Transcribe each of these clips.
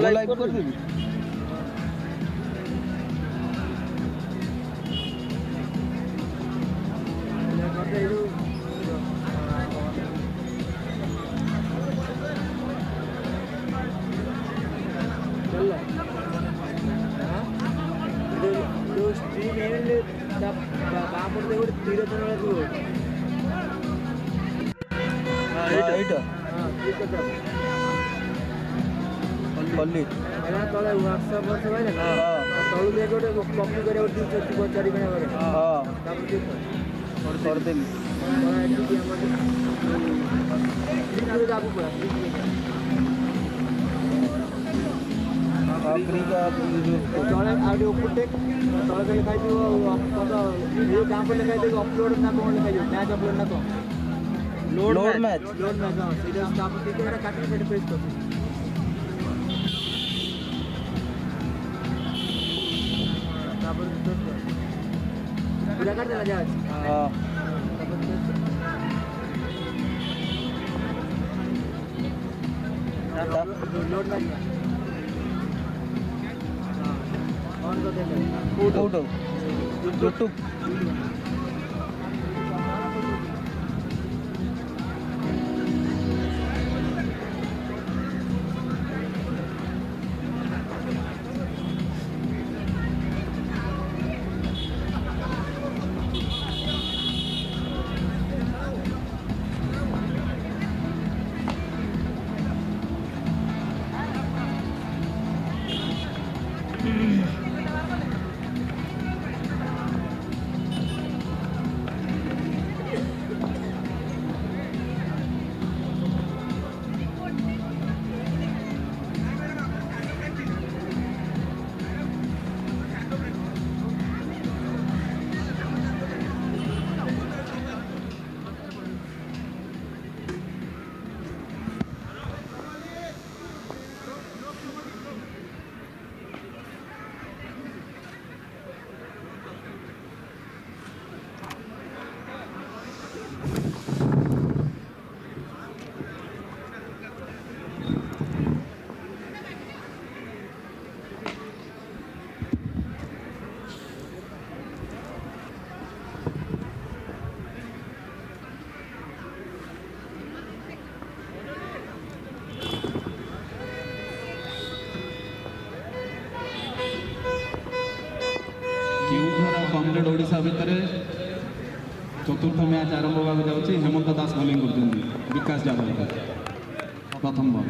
Live कर देबी stream बापड़े गोटे तीर तले व्हाट्सएप तलू जाए गोटे कपी कर चारि करदेली जड़े आगे उपटेक तले लिखाई गाँ पर लिखाई अपलोड ना कौन लिखाई मैच अपलोड ना कौन लोड मैच हाँ सीधा काटी पेस्ट कर पूरा कर देना जहाज लोड मैच ऑन कर देना photo YouTube Keonjhar comrade Odisha भितर चतुर्थ मैच आरंभ होगा जाऊँगी हेमंत दास बोलिंग कर विकास जादव प्रथम बॉल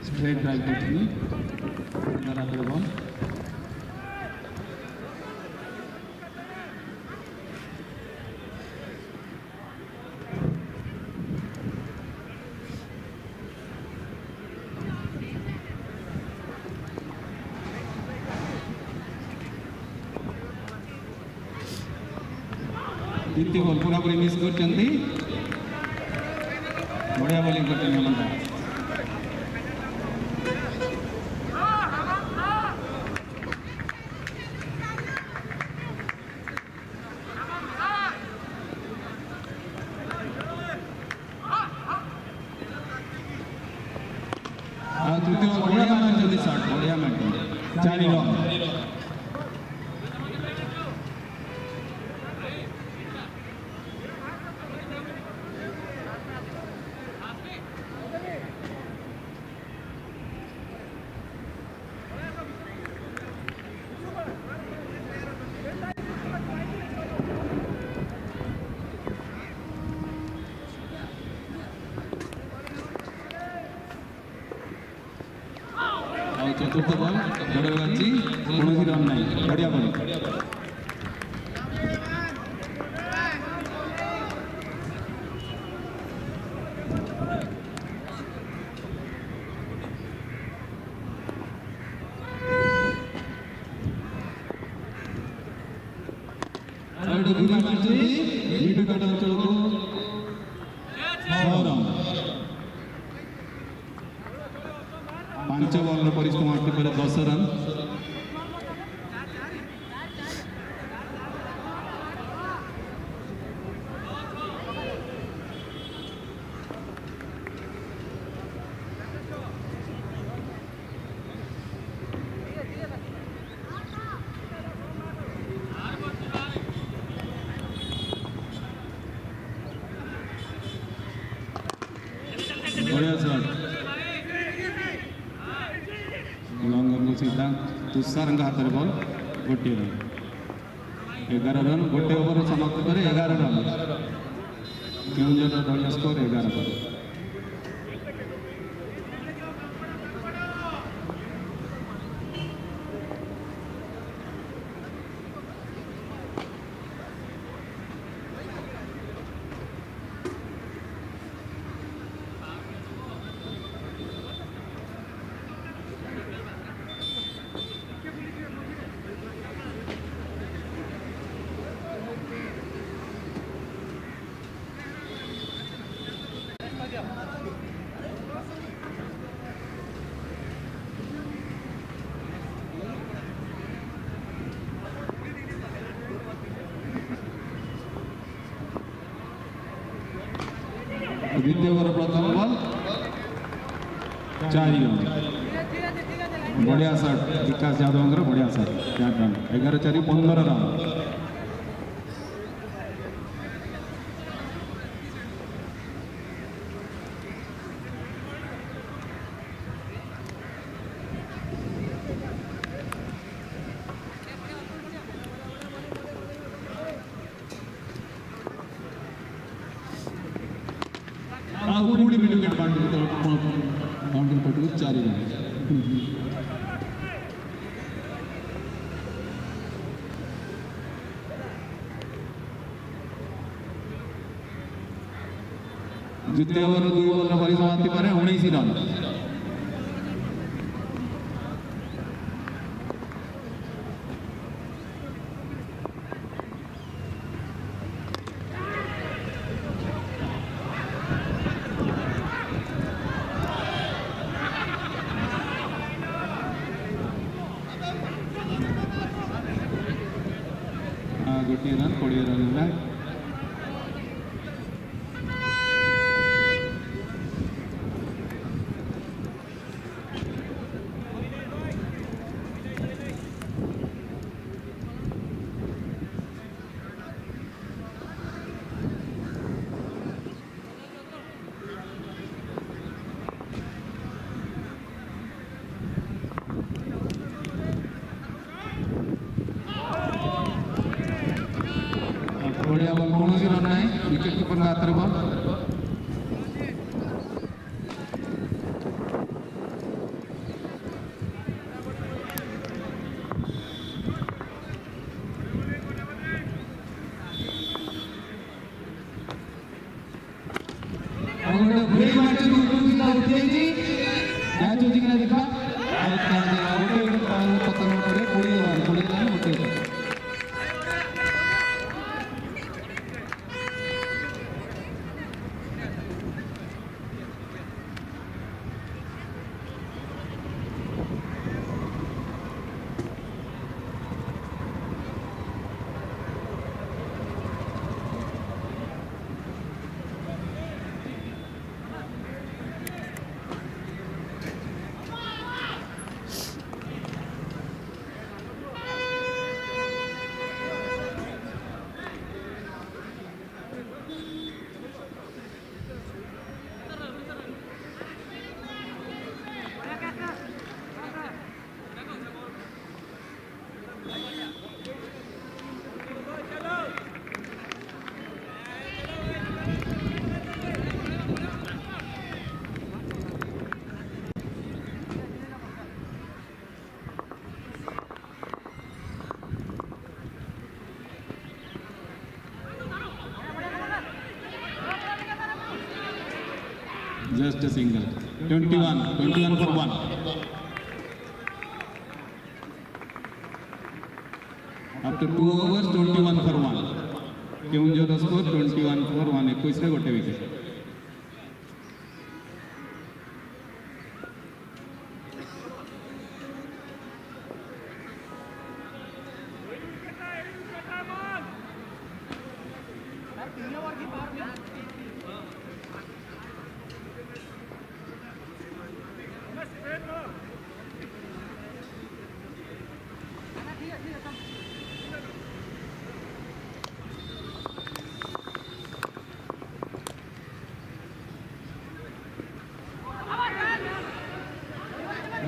स्ट्रेट ड्राइव करते बॉल द्वितीय बॉल पूरा पूरी मिस कर बढ़िया बॉलिंग करते हेमंत तृतीय बढ़िया मारते शॉट बढ़िया मारते 4 रन चतुर्थ बॉल बड़ बाजी कौन रन ना बढ़िया बॉल अंचल को 6 रन 5 बॉल परिसमाप्ति पर 10 रन। बढ़िया शॉट लॉन्ग सीधा तुषार हाथ में बॉल गोटे रन 11 रन गोटे ओवर समाप्त करे 11 रन केउंझर दल स्कोर 11 रन। द्वितीय ओवर प्रथम बॉल 4 रन बढ़िया शॉट विकास यादव बढ़िया शॉट 4 रन 11 4 15 रन। पूरी विकेट बाउंड्री पटू 4 रन। द्वितीय ओवर 2 बॉल परिसमाप्ति पर 19 रन। गोटे रन 20 रन है। बढ़िया बॉल कौन सी रन है विकेट कीपर हाथ में बॉल देखा just a single 21 for 1 after 2 overs 21 for 1 Keonjhar score 21 for 1 21 रे गोटे विकेट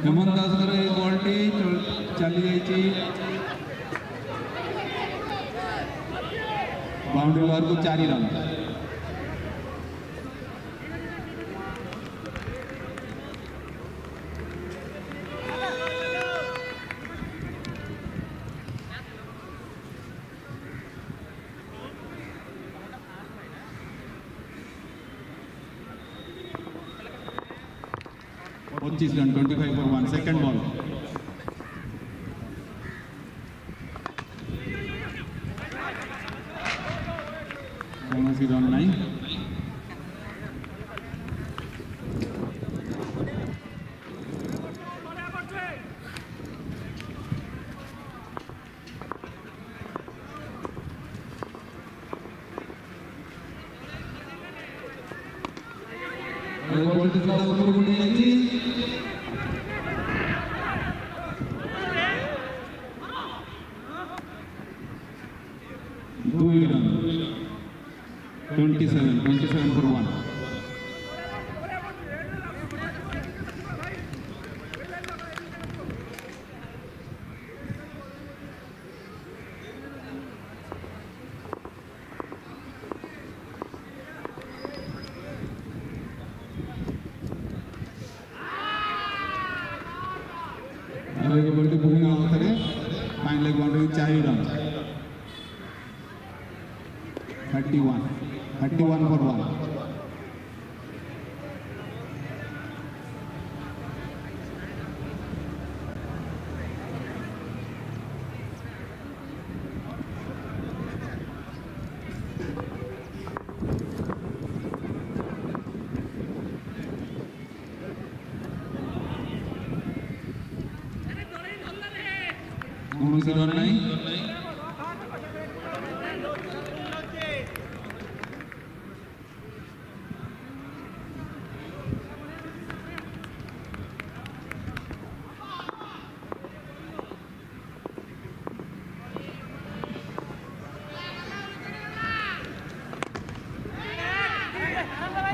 हेमंत दास ए बॉल टी चली जाइए बाउंड्री ओवर को 4 run Purchase done 25 for 1 second ball. Almost on 9. Ball to the over good run. 27 for 1. Able to moving out there. Fine leg boundary 4 run. 31 for 1. Almost on 9.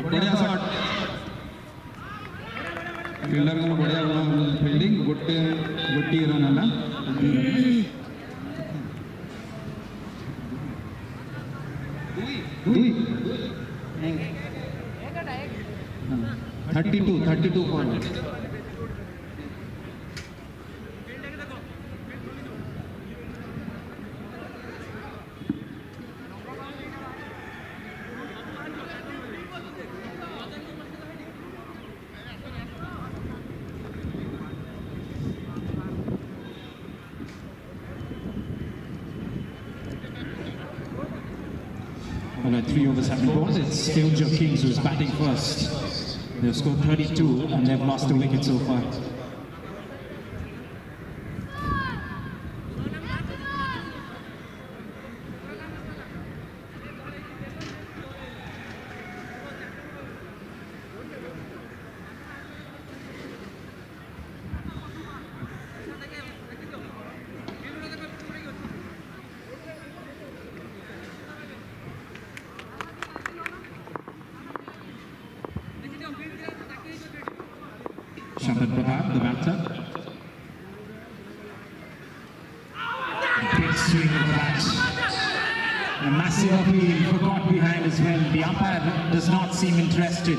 बढ़िया shot fielder को बढ़िया fielding गोटी run है 32 for 1. Well, at 3 overs have been bowled. It's Keonjhar Kings who's batting first. They've scored 32 and they've lost a wicket so far. Shantan Prabhat, the batter. Big swing of the bat. A massive appeal for caught behind as well. The umpire does not seem interested.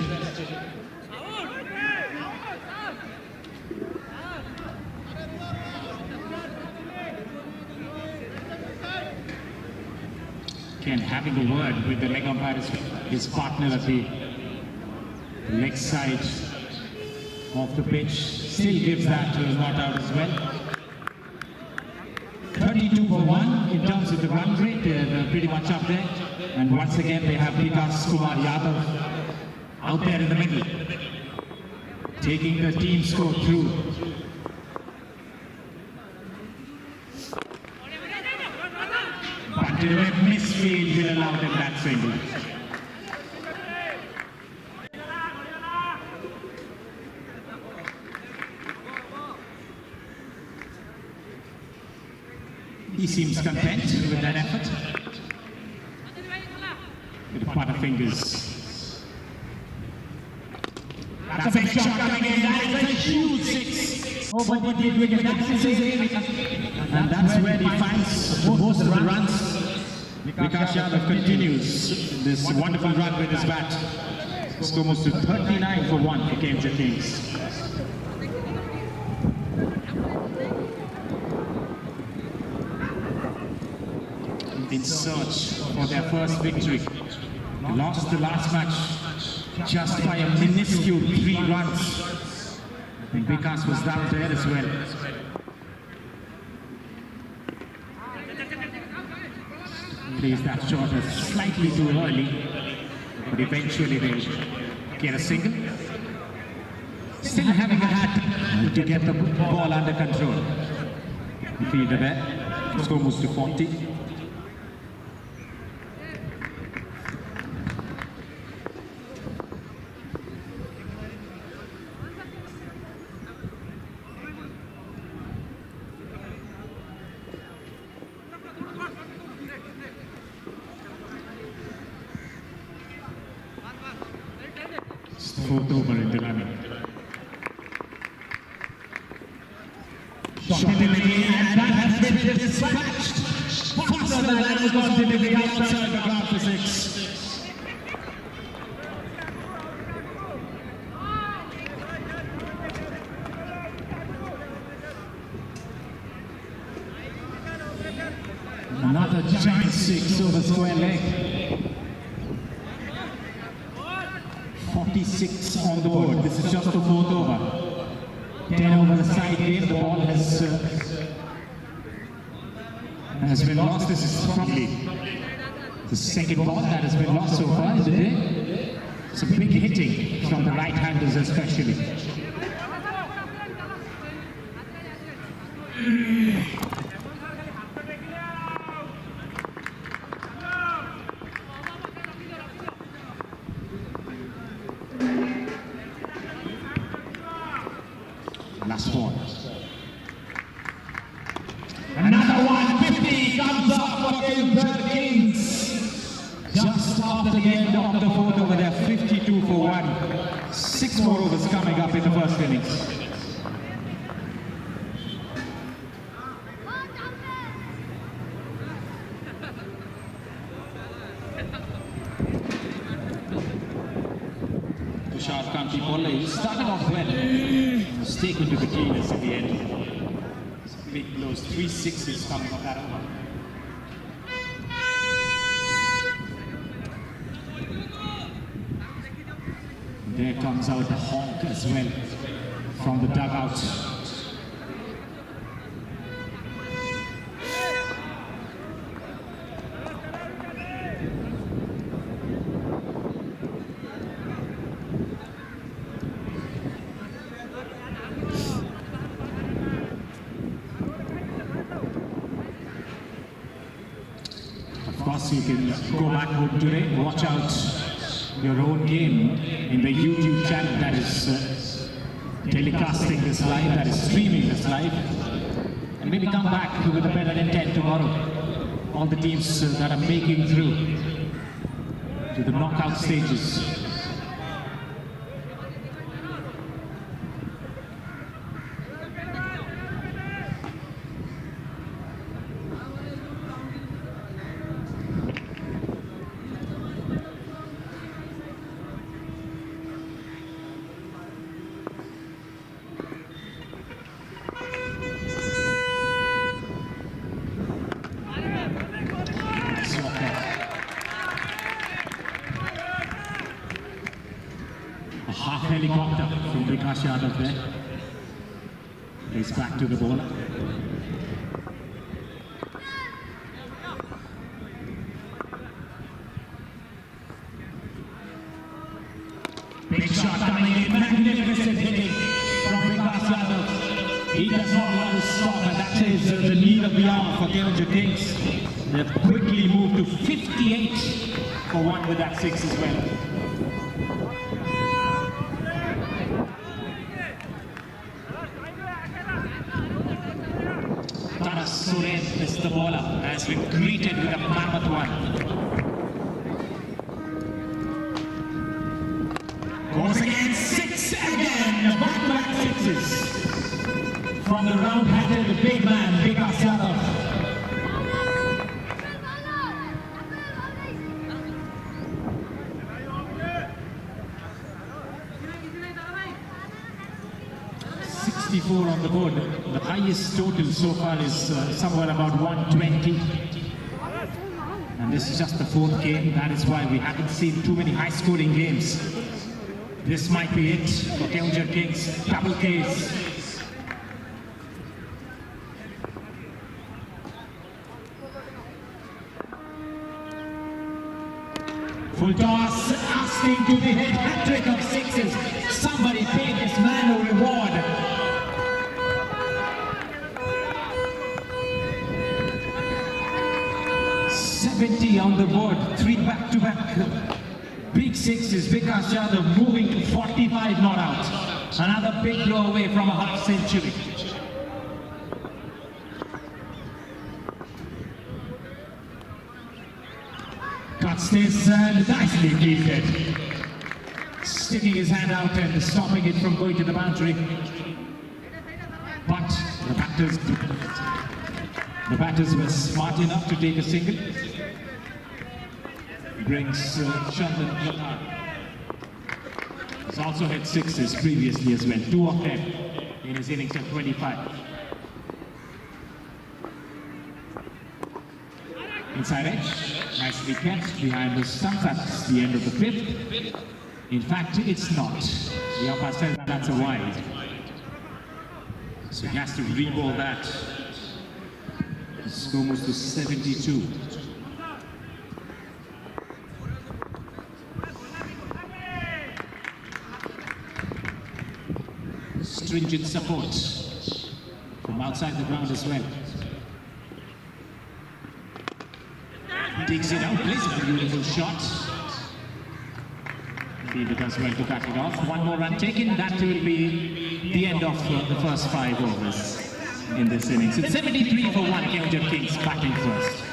Again, having a word with the leg umpire, his partner at the leg side of the pitch, still gives that to his not out as well. 32 for 1 in terms of the run rate, they're pretty much up there. And once again, they have Vikas Kumar Yadav out there in the middle, taking the team score through. But a misfield will allow them that single. He seems content with that effort. With Butterfingers That's a big shot coming in. That is a huge six. Over the wicket. And that's where he finds most of the runs. Vikas Yadav continues this wonderful run with his bat. Score moves to 39 for 1 for Keonjhar Kings. In search for their first victory. They lost the last match just by a minuscule 3 runs. And Vikas was down there as well. Plays that shot slightly too early, but eventually they'll get a single. Still having a hat to get the ball under control. The fielder there. Score moves to 40. Fourth over in the running. Shot delivery, and that has been dispatched faster than that was got delivery outside the ground for 6. Another giant 6 over square leg. 46 on the board. This is just the 4th over. 10 over the side game. The ball has been lost. This is probably the second ball that has been lost so far in the day. Some big hitting from the right-handers especially. Last one. Another 150 comes up for Keonjhar Kings. Just after the end of the 4th over, they're 52 for 1. 6 more overs coming up in the first innings. Kanti Bolle, he started off well. Was taken to the cleaners at the end. Big blows, 3 sixes coming off that over. There comes out the honk as well from the dugout. You can go back home today, watch out your own game in the YouTube channel that is telecasting this live, that is streaming this live, and maybe come back with a better intent tomorrow. All the teams that are making through to the knockout stages. Half helicopter from Vikas Yadav there. He's back to the bowler. Big shot coming in, magnificent hitting from Vikas Yadav. He does not want to stop, and that is the need of the hour for Keonjhar Kings. They've quickly moved to 58 for 1 with that 6 as well. Suren is the bowler, has been greeted with a mammoth one. Goes again, 6 again, back-to-back sixes. From the round-handed big man, Vikas Yadav. On the board. The highest total so far is somewhere about 120. And this is just the fourth game. That is why we haven't seen too many high-scoring games. This might be it for Keonjhar Kings. Double case. Full toss, asking to be hit, hat-trick of sixes. Somebody pay this man a reward. 70 on the board, 3 back-to-back big sixes. Vikas Yadav moving to 45 not out. Another big blow away from a half century. Cuts this and nicely fielded. Sticking his hand out and stopping it from going to the boundary. But the batters were smart enough to take a single. Brings Chandan Latar. He's also had sixes previously as well, 2 of them in his innings of 25. Inside edge, nicely kept behind the stump. That's the end of the fifth. In fact, it's not. The umpire says that's a wide. So he has to re-ball that. The score moves to 72. Stringent support from outside the ground as well. Takes it out, plays a beautiful shot. Fielder does well to back it off. One more run taken, that will be the end of the first 5 overs in this innings. It's 73 for 1, Keonjhar Kings batting first.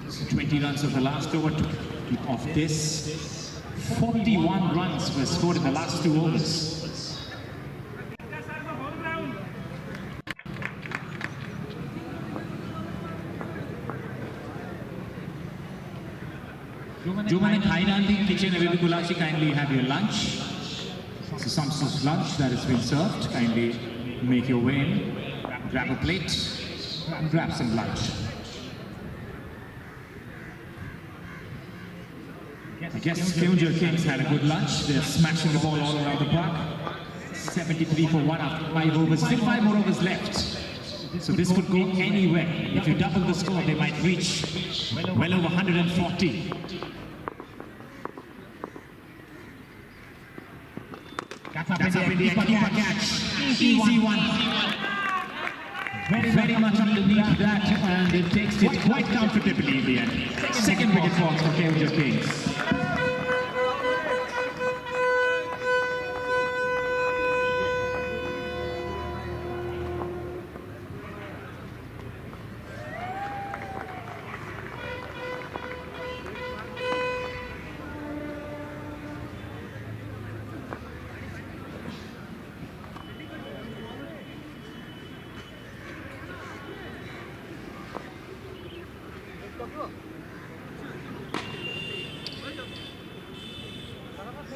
So 20 runs of the last over of this. 41 runs were scored in the last 2 overs. Juman and Hainandi kitchen Kulashi, kindly have your lunch. So some sort of lunch that has been served. Kindly make your way in, grab a plate, and grab some lunch. I guess Keonjhar Kings had a good lunch. They're smashing the ball all around the park. 73 for 1 after 5 overs. Still 5 more overs left. So this could go anywhere. If you double the score, they might reach well over 140. That's up in the keeper catch. Easy one. Very much underneath that, and it takes it quite comfortably in the end. Second wicket falls for Keonjhar Kings.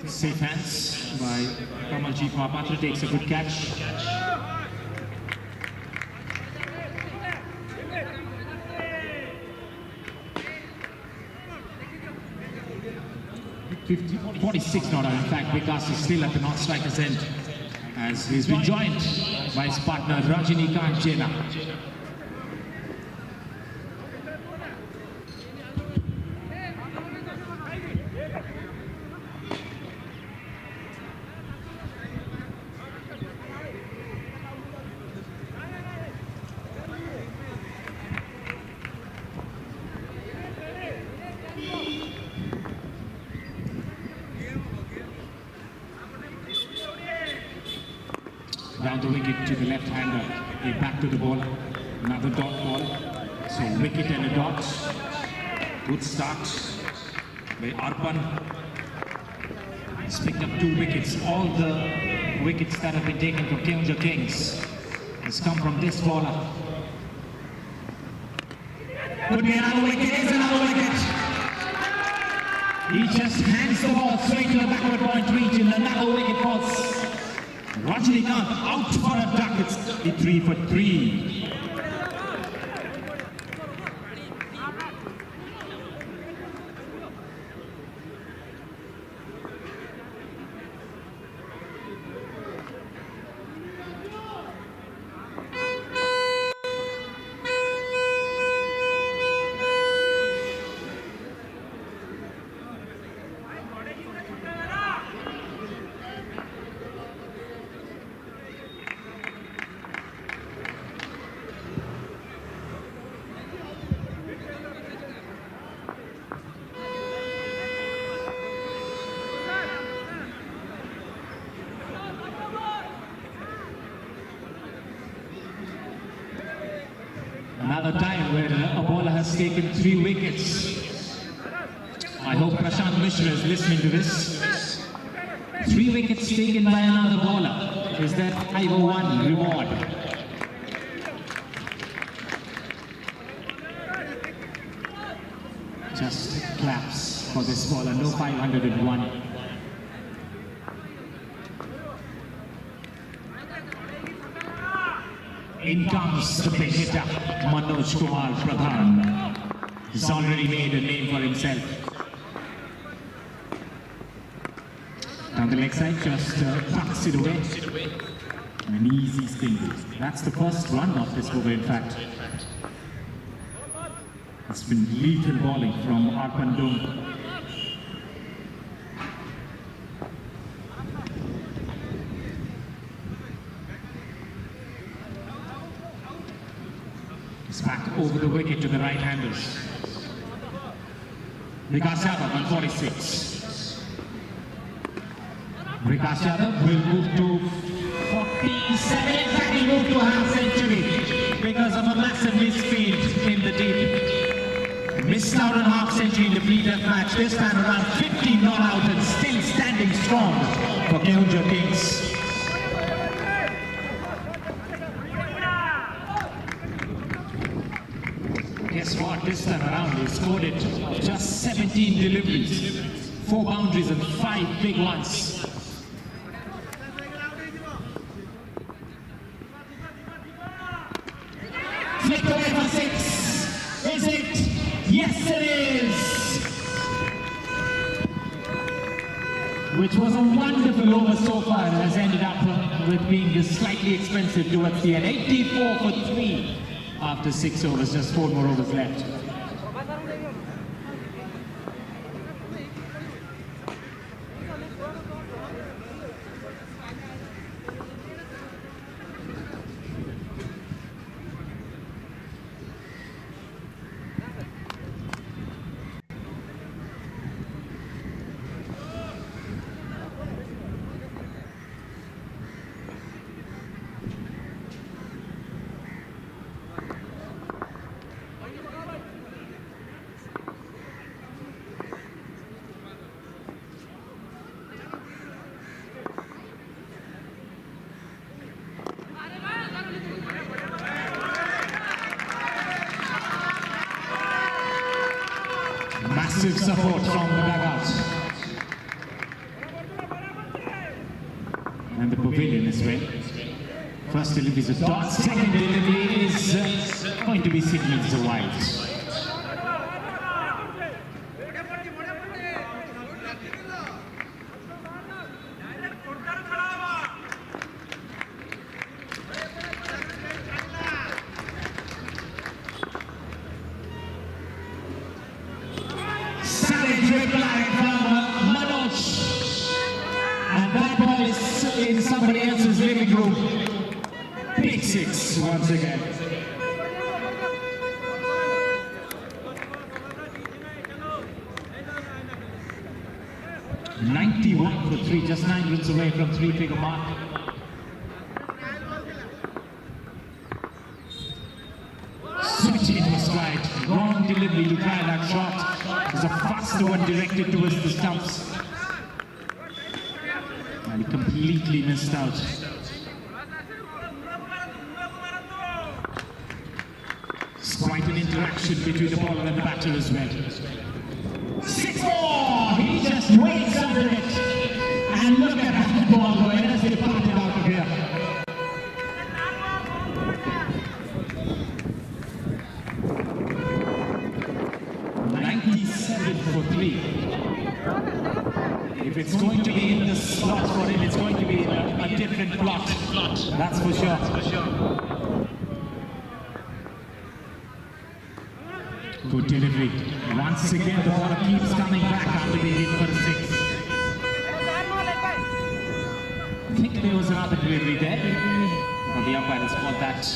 Safe hands by Kamalji Mahapatra, takes a good catch. .50, 46 not out. In fact, Vikas is still at the non-striker's end as he's been joined by his partner NISIKANT. Round the wicket to the left-hander. Back to the ball. Another dot ball. So wicket and a dot. Good start by Arpan. He's picked up 2 wickets. All the wickets that have been taken from Keonjhar Kings has come from this bowler. Could be another wicket, is another wicket. He just hands the ball straight to the backward point reach and another wicket falls. Rajinikanth out for a duck. It's 3 for 3. Another time where a bowler has taken 3 wickets. I hope Prashant Mishra is listening to this. 3 wickets taken by another bowler. Is that 501 reward? Just claps for this bowler. No 501. In comes the big hitter, Manoj Kumar Pradhan. He's already made a name for himself. Down the leg side, just tucks it away. An easy single. That's the first run of this over, in fact. It's been lethal bowling from Arpan Dung. Back over the wicket to the right-handers. Vikas Yadav, 146. Vikas Yadav will move to 47. In fact, he moved to a half century because of a massive misfield in the deep. Missed out on half century in the pre-death match. This time around 50 not out and still standing strong for Keonjhar Kings. Guess what? This time around he scored it. Just 17 deliveries, 4 boundaries and 5 big ones. Flick away for 6. Is it? Yes, it is. Which was a wonderful over so far. It has ended up with being just slightly expensive towards the end. 84 for 3. After 6 overs, just 4 more overs left. Massive support from the dugout. And the pavilion as well. First delivery is a dot, second delivery is going to be signaled as a wide. In somebody else's living room. Big 6 once again. $91 for 3, just 9 runs away from 3-figure mark. Switching it was right. Wrong delivery to try that shot. It was a faster one directed towards the stumps. And he completely missed out. It's quite an interaction between the bowler and the batter as well. 6 more! He just waits under it. And look at that ball going as they part it out of here. 97 for 3. If it's going to be in the slot for him, it's going to be a different plot. That's for sure. Good delivery. Once again, the ball keeps coming back after being hit for a 6. I think there was another delivery there, but the umpire has called that.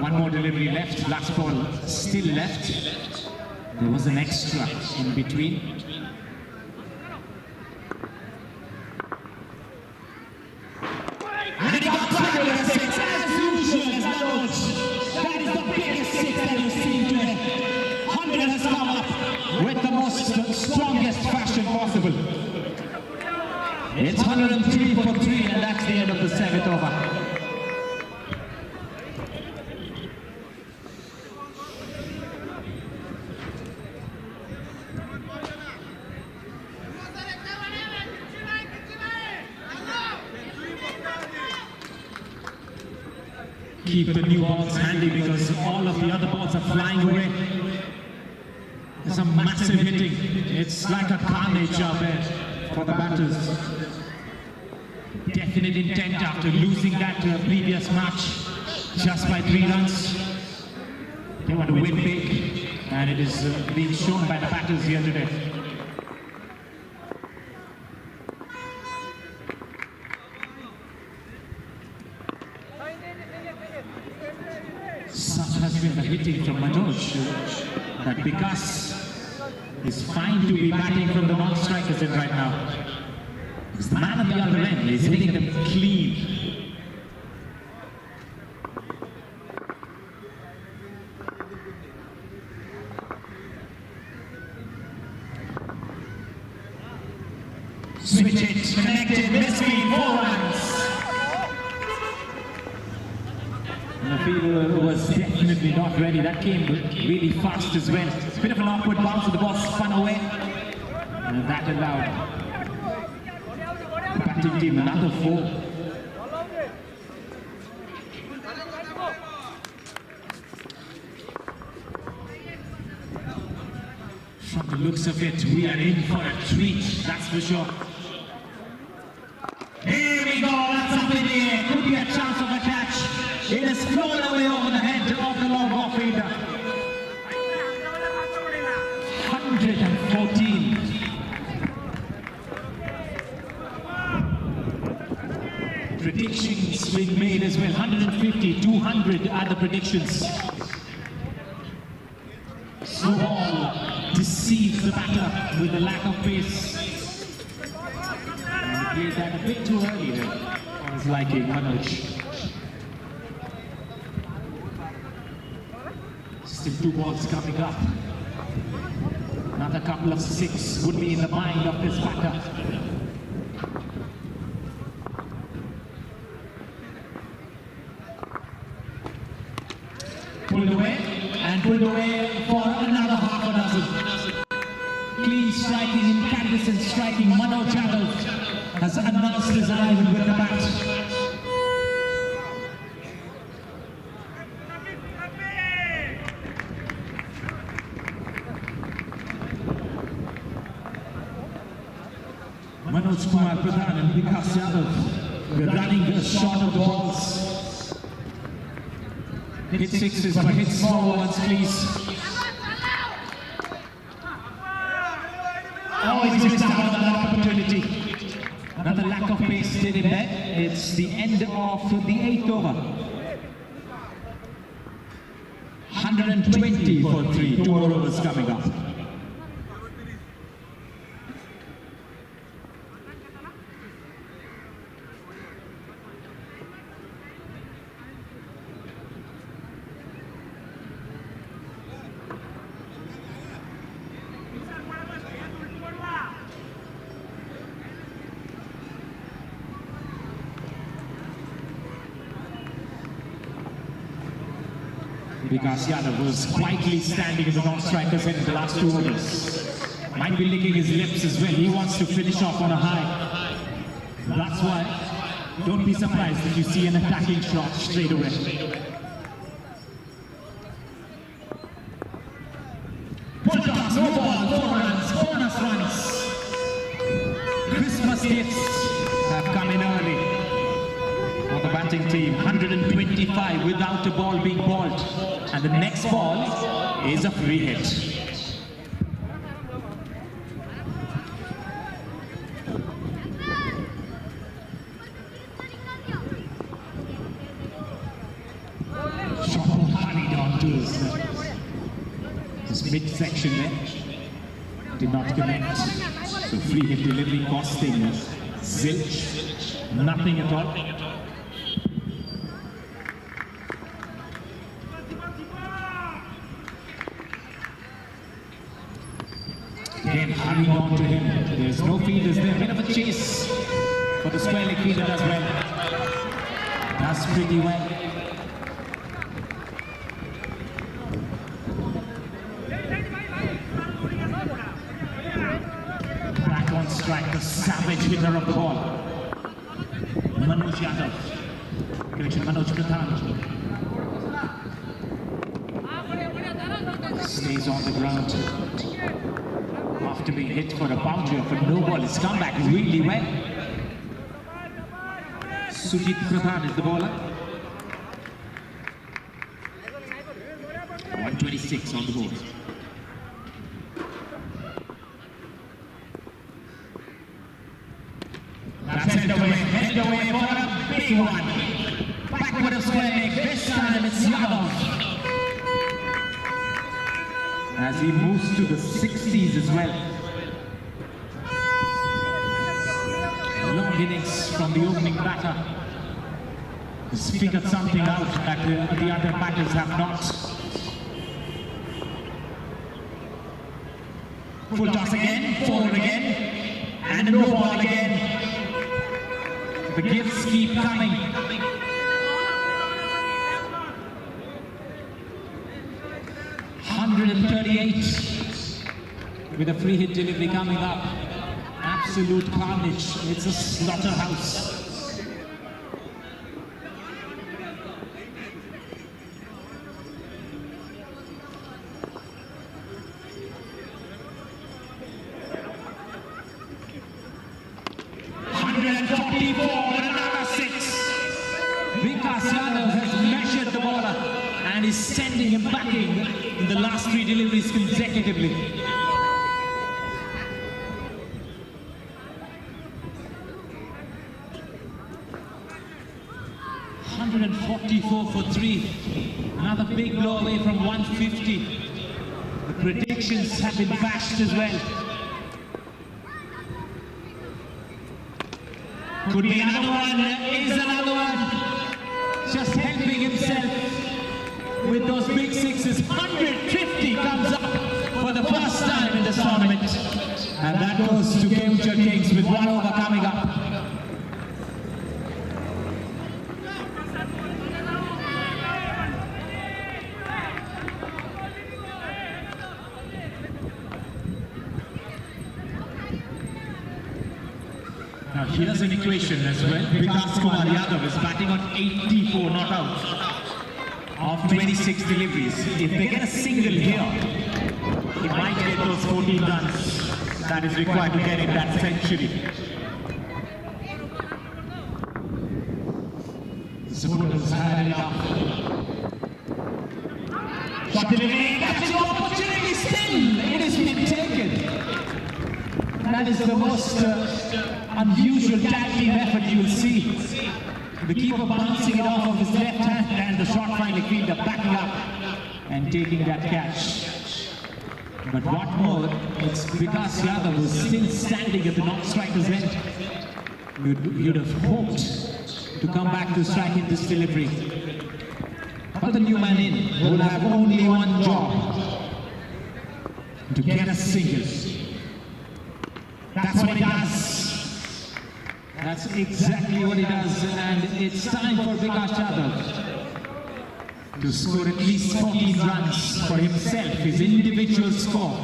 One more delivery left, last ball still left. There was an extra in between. And he got back with a 6, as usual, as Manoj. That is the biggest 6 that you've seen today. 100 has come up with the most strongest fashion possible. It's 103 for 3, and that's the end of the 7th over. Keep the new balls handy because all of the other balls are flying away. There's some massive hitting. It's like a carnage out there for the batters. Definite intent after losing that previous match just by 3 runs. They want to win big, and it is being shown by the batters here today. Such has been the hitting from Manoj that Vikas is fine to be batting from the non-strikers in right now. It's the man at the other end. He's hitting them clean. Switch it, connected, missing, 4 runs. The fielder was definitely not ready. That came really fast as well. Bit of an awkward bounce, and the ball spun away. And that allowed the batting team another 4. From the looks of it, we are in for a treat, that's for sure. Here we go, that's up in the air. Could be a chance of a catch. It has flown away over the head of the long off fielder. 114. Predictions being made as well. 150, 200 are the predictions. Snowball deceives the batter with the lack of pace. And he played that a bit too early there. I was liking Manoj. Still 2 balls coming up. Another couple of 6 would be in the mind of this batter. Pulled away, and pulled away for another half a dozen. Clean striking, incandescent striking. Manoj Yadav has announced his arrival with the bat. Manoj Kumar Pradhan and Vikas Yadav, we're running a shot of the balls. Hit 6s, but hit small ones, please. Oh, he's missed out on that opportunity. Another lack of pace did him there. It's the end of the 8th over. 120 for 3. 2 more overs coming up. Vikas Yadav was quietly standing in the non-striker's end in the last 2 overs. Might be licking his lips as well. He wants to finish off on a high. That's why, don't be surprised if you see an attacking shot straight away. Full toss, no ball, 4 runs, bonus runs. Christmas gifts have come in early for the batting team. 125 without a ball being balled. And the next ball is a free hit. This midsection there did not connect. So free hit delivery costing zilch, nothing at all. Again, hurrying on to him. There's no fielders there. A bit of a chase for the square leg fielder as well. Does pretty well. Back on strike, the savage hitter of the ball. Manoj Yadav. Connection Manoj Pradhan. Stays on the ground. After being hit for a boundary of a no ball, it's come back really well. Sujit Pradhan is the bowler. 126 on the board. That's head away for a big one. Backward of square leg, this time it's Yadav. As he moves to the 60s as well. Long innings from the opening batter. He's figured something out that the other batters have not. Full toss again, forward again, and a no ball again. The gifts keep coming. With a free hit delivery coming up. Absolute carnage. It's a slaughterhouse. Vikas Yadav has measured the bowler and is sending him backing in the last 3 deliveries consecutively. $144 for 3. Another big blow away from 150. The predictions have been bashed as well. Could be another one, is another one. Just helping himself with those big sixes. 150 comes up for the first time in this tournament. And that goes to Keonjhar Kings with 1 over coming up. Now here's an equation as well. Vikas Yadav is batting on 84 not out of 26 deliveries. If they get a single here, he might get those 14 runs that is required to get in that century. Supporters had enough. Shot delivery, catches the opportunity still. It has been taken. That is the most unusual tag team effort you will see. The keeper bouncing it off of his left hand and the short finally fielder backing up and taking that catch. But what more, it's Vikas Yadav who's still standing at the non-striker's end. You'd have hoped to come back to strike in this delivery. But the new man in will have only one job: to get a single. That's what he does. That's exactly what he does, and it's time for Vikas Yadav to score at least 14 runs for himself, his individual score,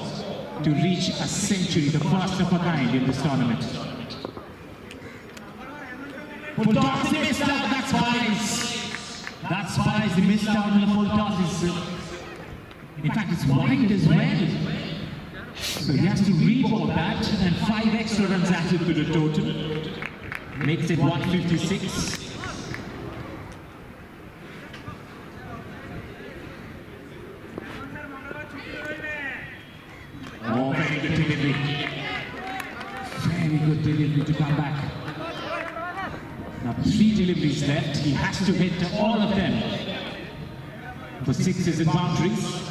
to reach a century, the first of a kind in this tournament. Full toss, he missed out, that's Spies. That's Spies, he missed out on the full toss. In fact, it's wide as well. So he has to reball that, and 5 extra runs added to the total. Makes it 156. Oh, very good delivery. Very good delivery to come back. Now 3 deliveries left. He has to hit all of them for 6s and boundaries.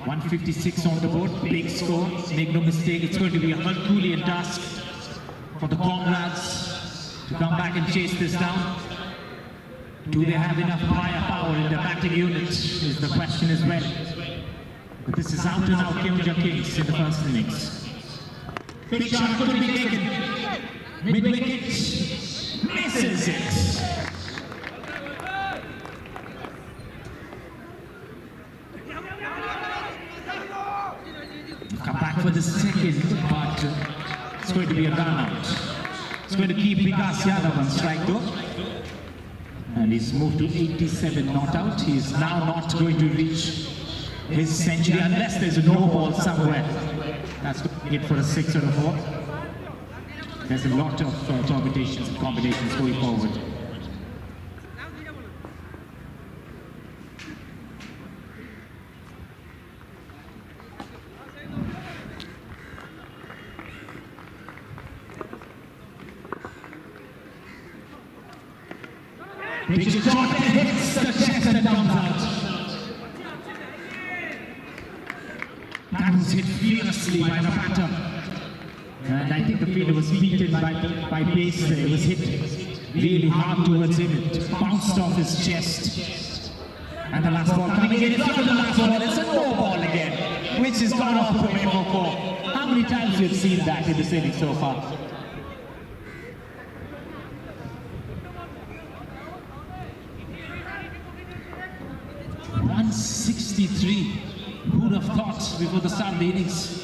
156 on the board. Big score. Make no mistake, it's going to be a Herculean task for the Comrades to come back and chase this down. Do they have enough firepower in the batting unit is the question as well. But this is out and out Keonjhar Kings in the first innings. Big shot could be taken. Mid-wicket, misses it. Come back for the second, but it's going to be a run out. It's going to keep Vikas Yadav on strike though. And he's moved to 87 not out. He's now not going to reach his century unless there's a no ball somewhere. That's it for a 6 or a 4. There's a lot of permutations and combinations going forward. Big shot and hits the chest and comes out. That was hit fiercely by the batter. And I think the fielder was beaten by pace there. It was hit really hard towards him. It bounced off his chest. And the last ball coming in. It's not the last ball. It's a no ball again, which has gone off away for 4. How many times you've seen that in this inning so far? .163. Who'd have thought before the start of the innings?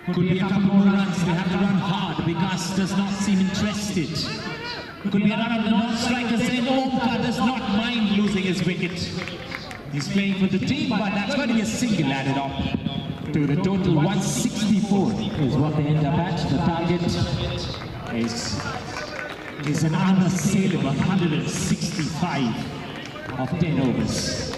Could be a couple more runs. They have to run hard. Vikas does not seem interested. Could be a run of the non-strikers. Then Omkar does not mind losing his wicket. He's playing for the team, but that's going to be a single added up to the total. 164 is what they end up at. The target is an unassailable 165 of 10 overs.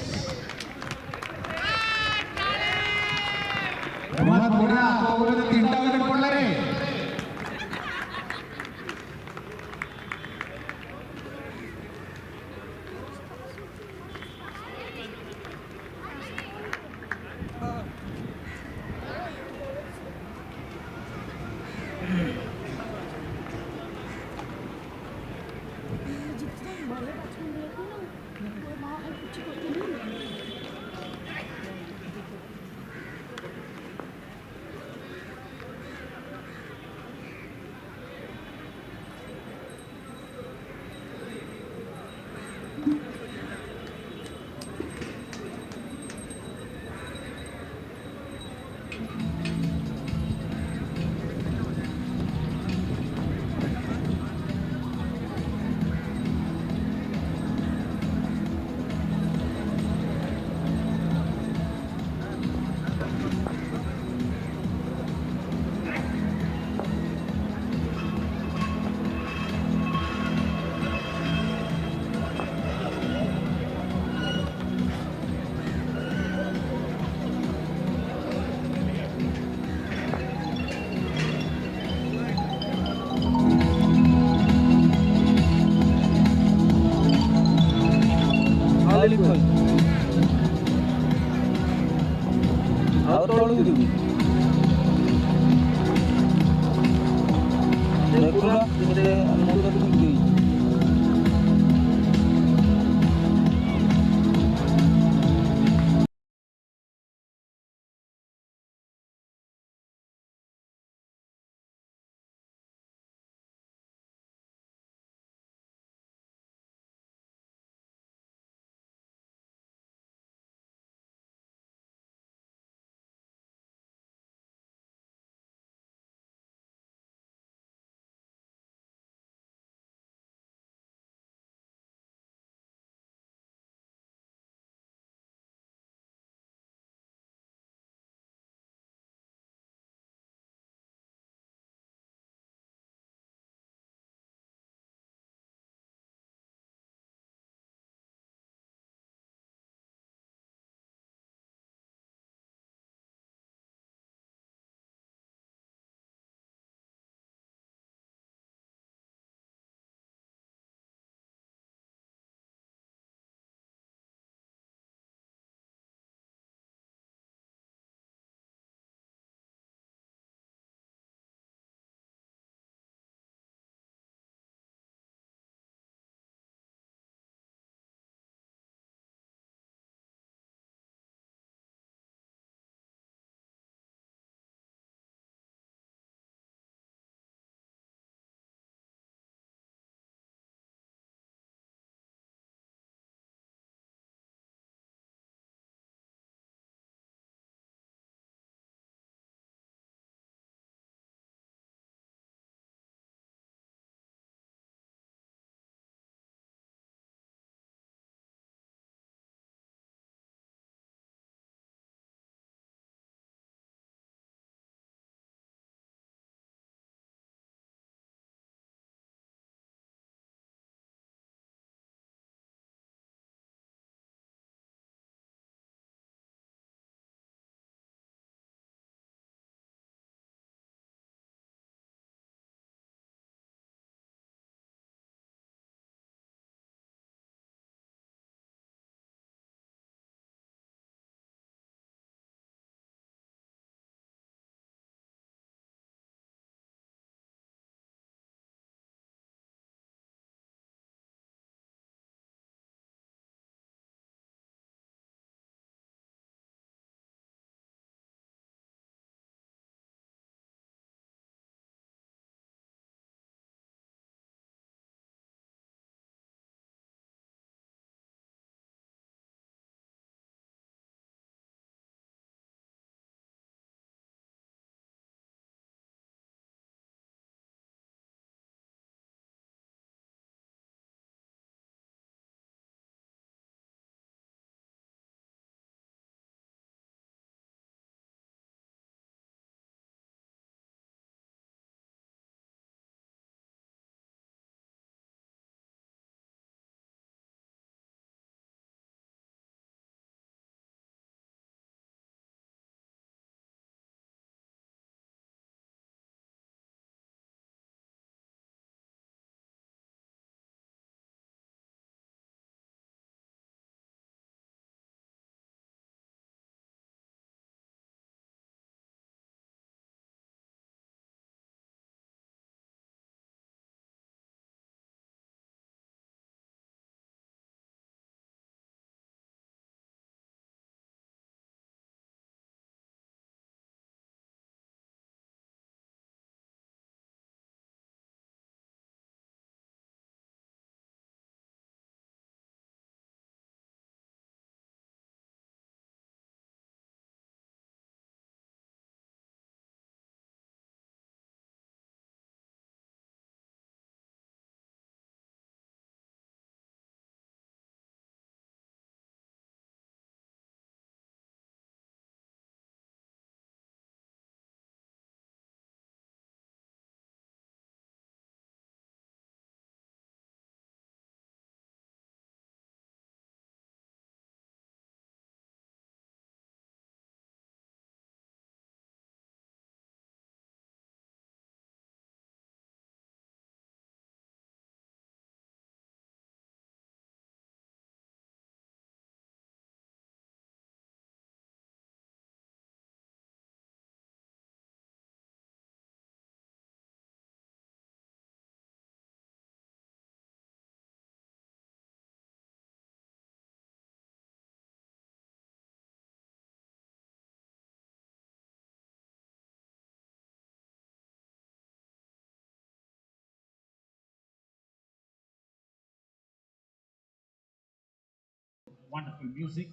wonderful music.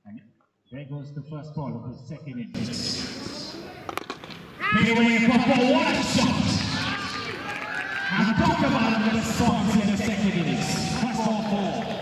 And there goes the first ball of the second innings. Midway for what a shot! And talk about the response in the second innings. First ball 4.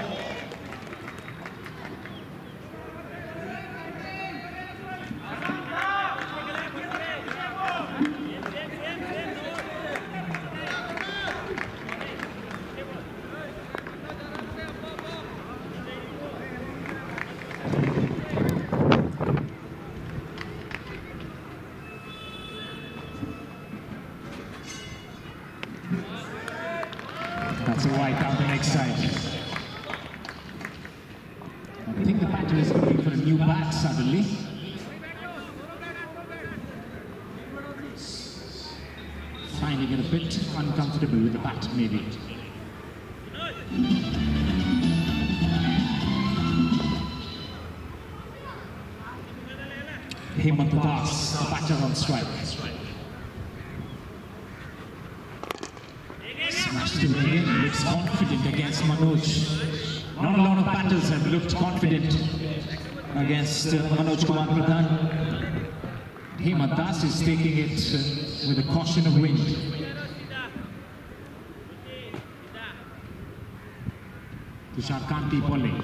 That's a wide down the next side. I think the batter is looking for a new bat suddenly. Finding it a bit uncomfortable with the bat, maybe. Das, the batter on strike. Smashed him again, looks confident against Manoj. Not a lot of batters have looked confident against Manoj Kumar Pradhan. Das is taking it with a caution of wind. Tushar bowling.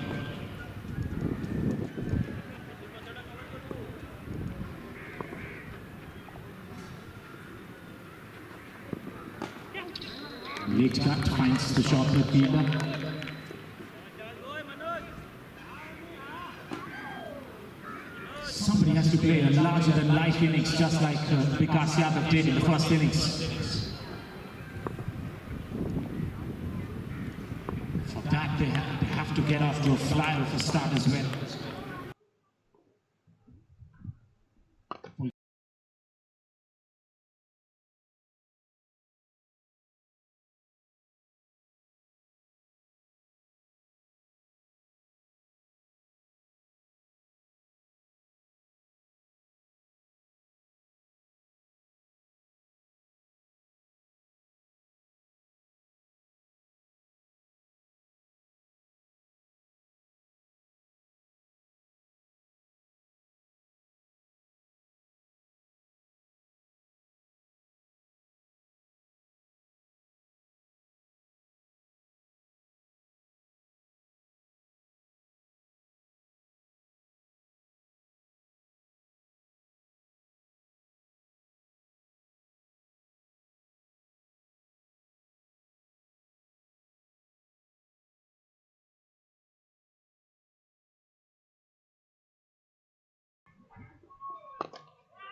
Late cut finds the short fielder. Somebody has to play a larger than life innings just like Vikas Yadav did in the first innings. For that they have to get off to a flyer of a start as well.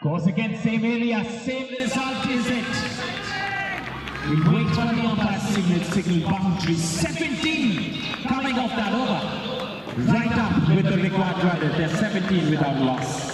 Goes again, same area, same result is it. We wait for the umpire signal boundary. 17 coming off that over. Right up with the required run. They're 17 without loss.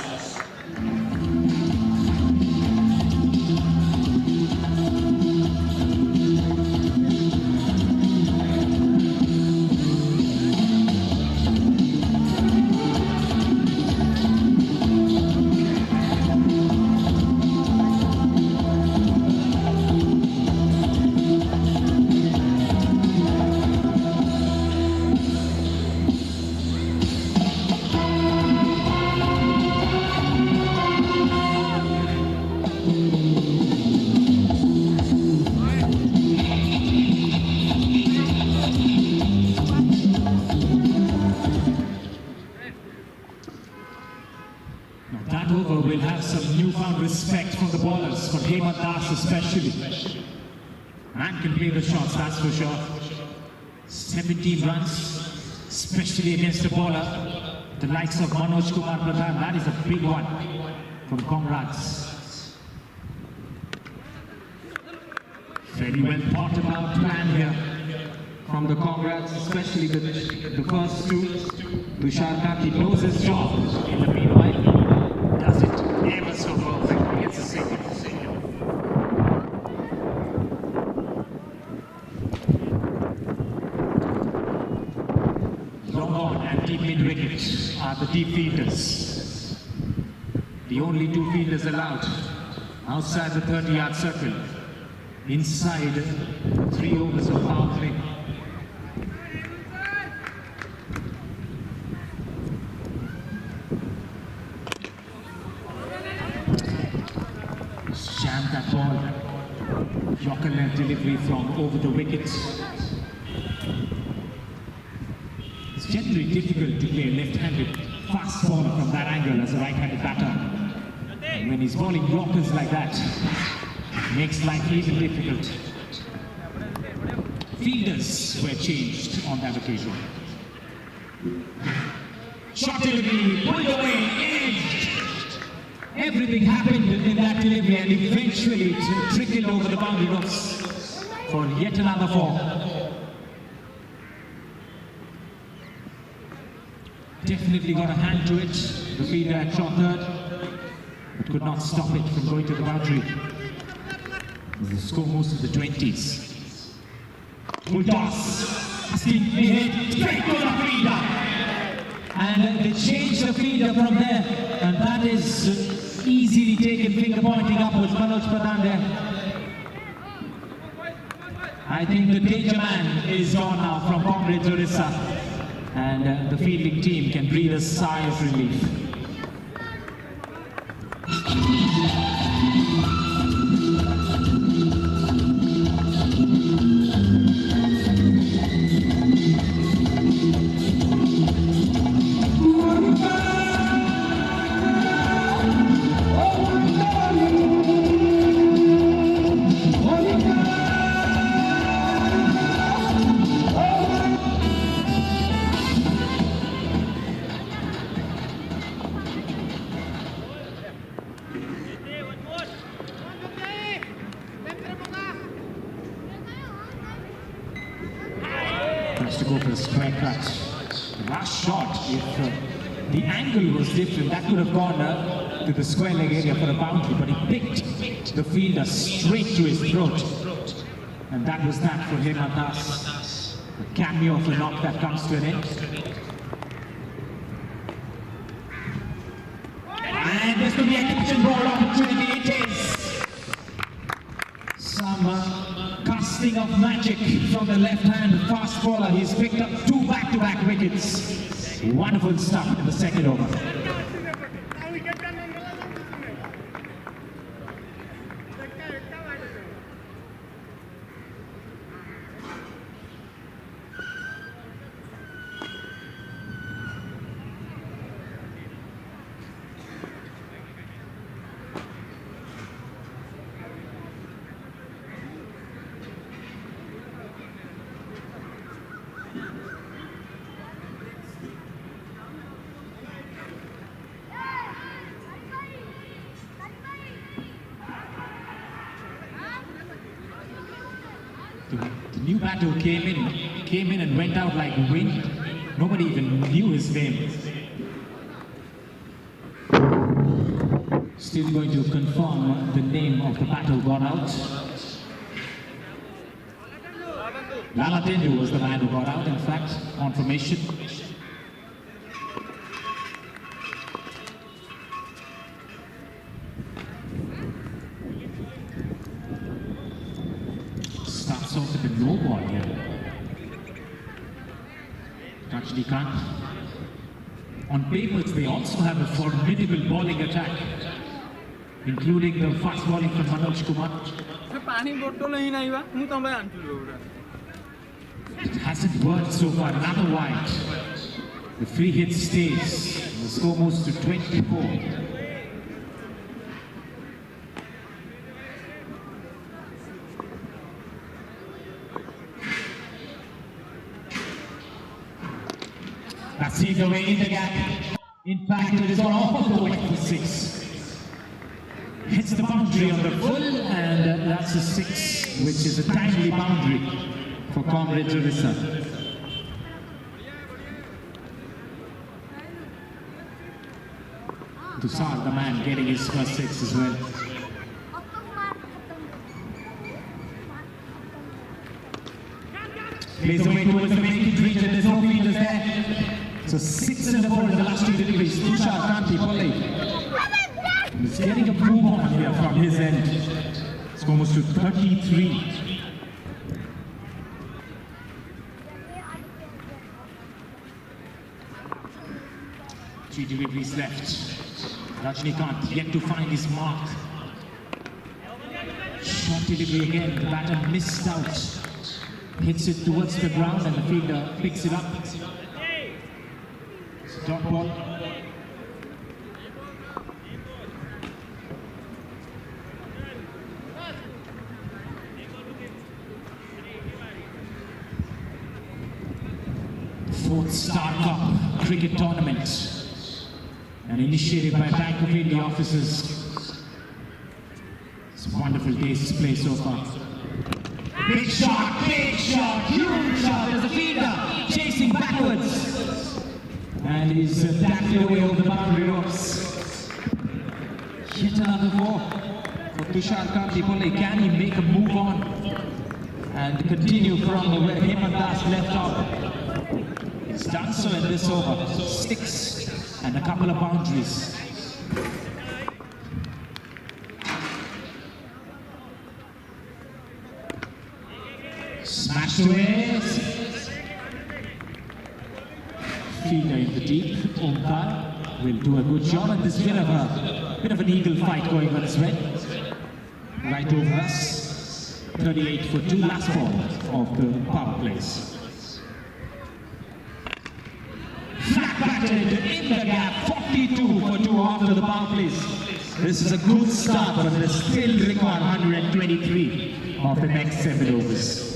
Will have some newfound respect from the bowlers, for Das especially. Man can play the shots, that's for sure. 17 runs, especially against a bowler, the likes of Manoj Kumar Pradhan. That is a big one from Comrades. Very well thought about plan here from the Comrades, especially the first two. Tushar knows his job. In the meanwhile, does it ever so perfectly. Gets a single. Long on and deep mid-wicket are the deep fielders. The only two fielders allowed outside the 30-yard circle. Inside 3 overs of power play. Yorker left delivery from over the wicket. It's generally difficult to play a left-handed fast bowler from that angle as a right-handed batter. And when he's bowling Yorkers like that, it makes life even difficult. Fielders were changed on that occasion. Shot delivery, pulled away, edged. Everything happened in that delivery and eventually it trickled over the boundary ropes for yet another 4. Definitely got a hand to it. The fielder had shot third, but could not stop it from going to the boundary. The score moves to the 20s. Full toss, asking ahead, straight to the fielder. And they changed the fielder from there, and that is easily taken, finger pointing upwards. Manoj Pradhan there. I think the danger man is gone now from Comrade Odisha, and the fielding team can breathe a sigh of relief. Has to go for a square cut. The last shot, if the angle was different, that could have gone to the square leg area for a boundary, but he picked the fielder straight to his throat. And that was that for him, Das. A cameo of a knock that comes to an end. And this could be a kitchen ball opportunity. It is some casting of magic from the left-hand fast bowler. He's picked up 2 back-to-back wickets. Wonderful stuff in the second over. The new batter who came in and went out like wind. Nobody even knew his name. Still going to confirm the name of the batter who got out. Lalatendu was the man who got out, in fact, on formation. Starts off with a no ball here. NISIKANT. On papers, they also have a formidable bowling attack, including the fast bowling from Manoj Kumar. It hasn't worked so far. Another wide. The free hit stays. The score moves to 24. That's saved away in the gap. In fact, it is off the wicket for 6. Hits the boundary on the full, and that's a 6, which is a timely boundary for Comrade Odisha. Tushar, the man, getting his first 6 as well. Plays away towards the vacant region, there's no fielders there. So 6 in the ball in the last 2 deliveries. Tushar, Kanti, Pallai. He's getting a move on here from his end. It's almost to 33. 3 deliveries left. NISIKANT yet to find his mark. short delivery again. The batter missed out. Hits it towards the ground and the fielder picks it up. It's a dot ball. Fourth Star Cup cricket tournament, an initiative by Bank of India officers. It's a wonderful day's display so far. Big shot, huge shot. There's a fielder chasing backwards. And he's tacked away over the boundary ropes. Yet another four for Tushar. Can he make a move on and continue from where Hemantas left off? He's done so in this over. 6 and a couple of boundaries. Smashed away. Fielder in the deep. Omkar will do a good job, and there's bit of an eagle fight going on as well. Right over us. 38 for 2, last ball of the power plays. Flat batted in the gap. 42 for 2 after the power plays. This is a good start, but they still require 123 of the next 7 overs.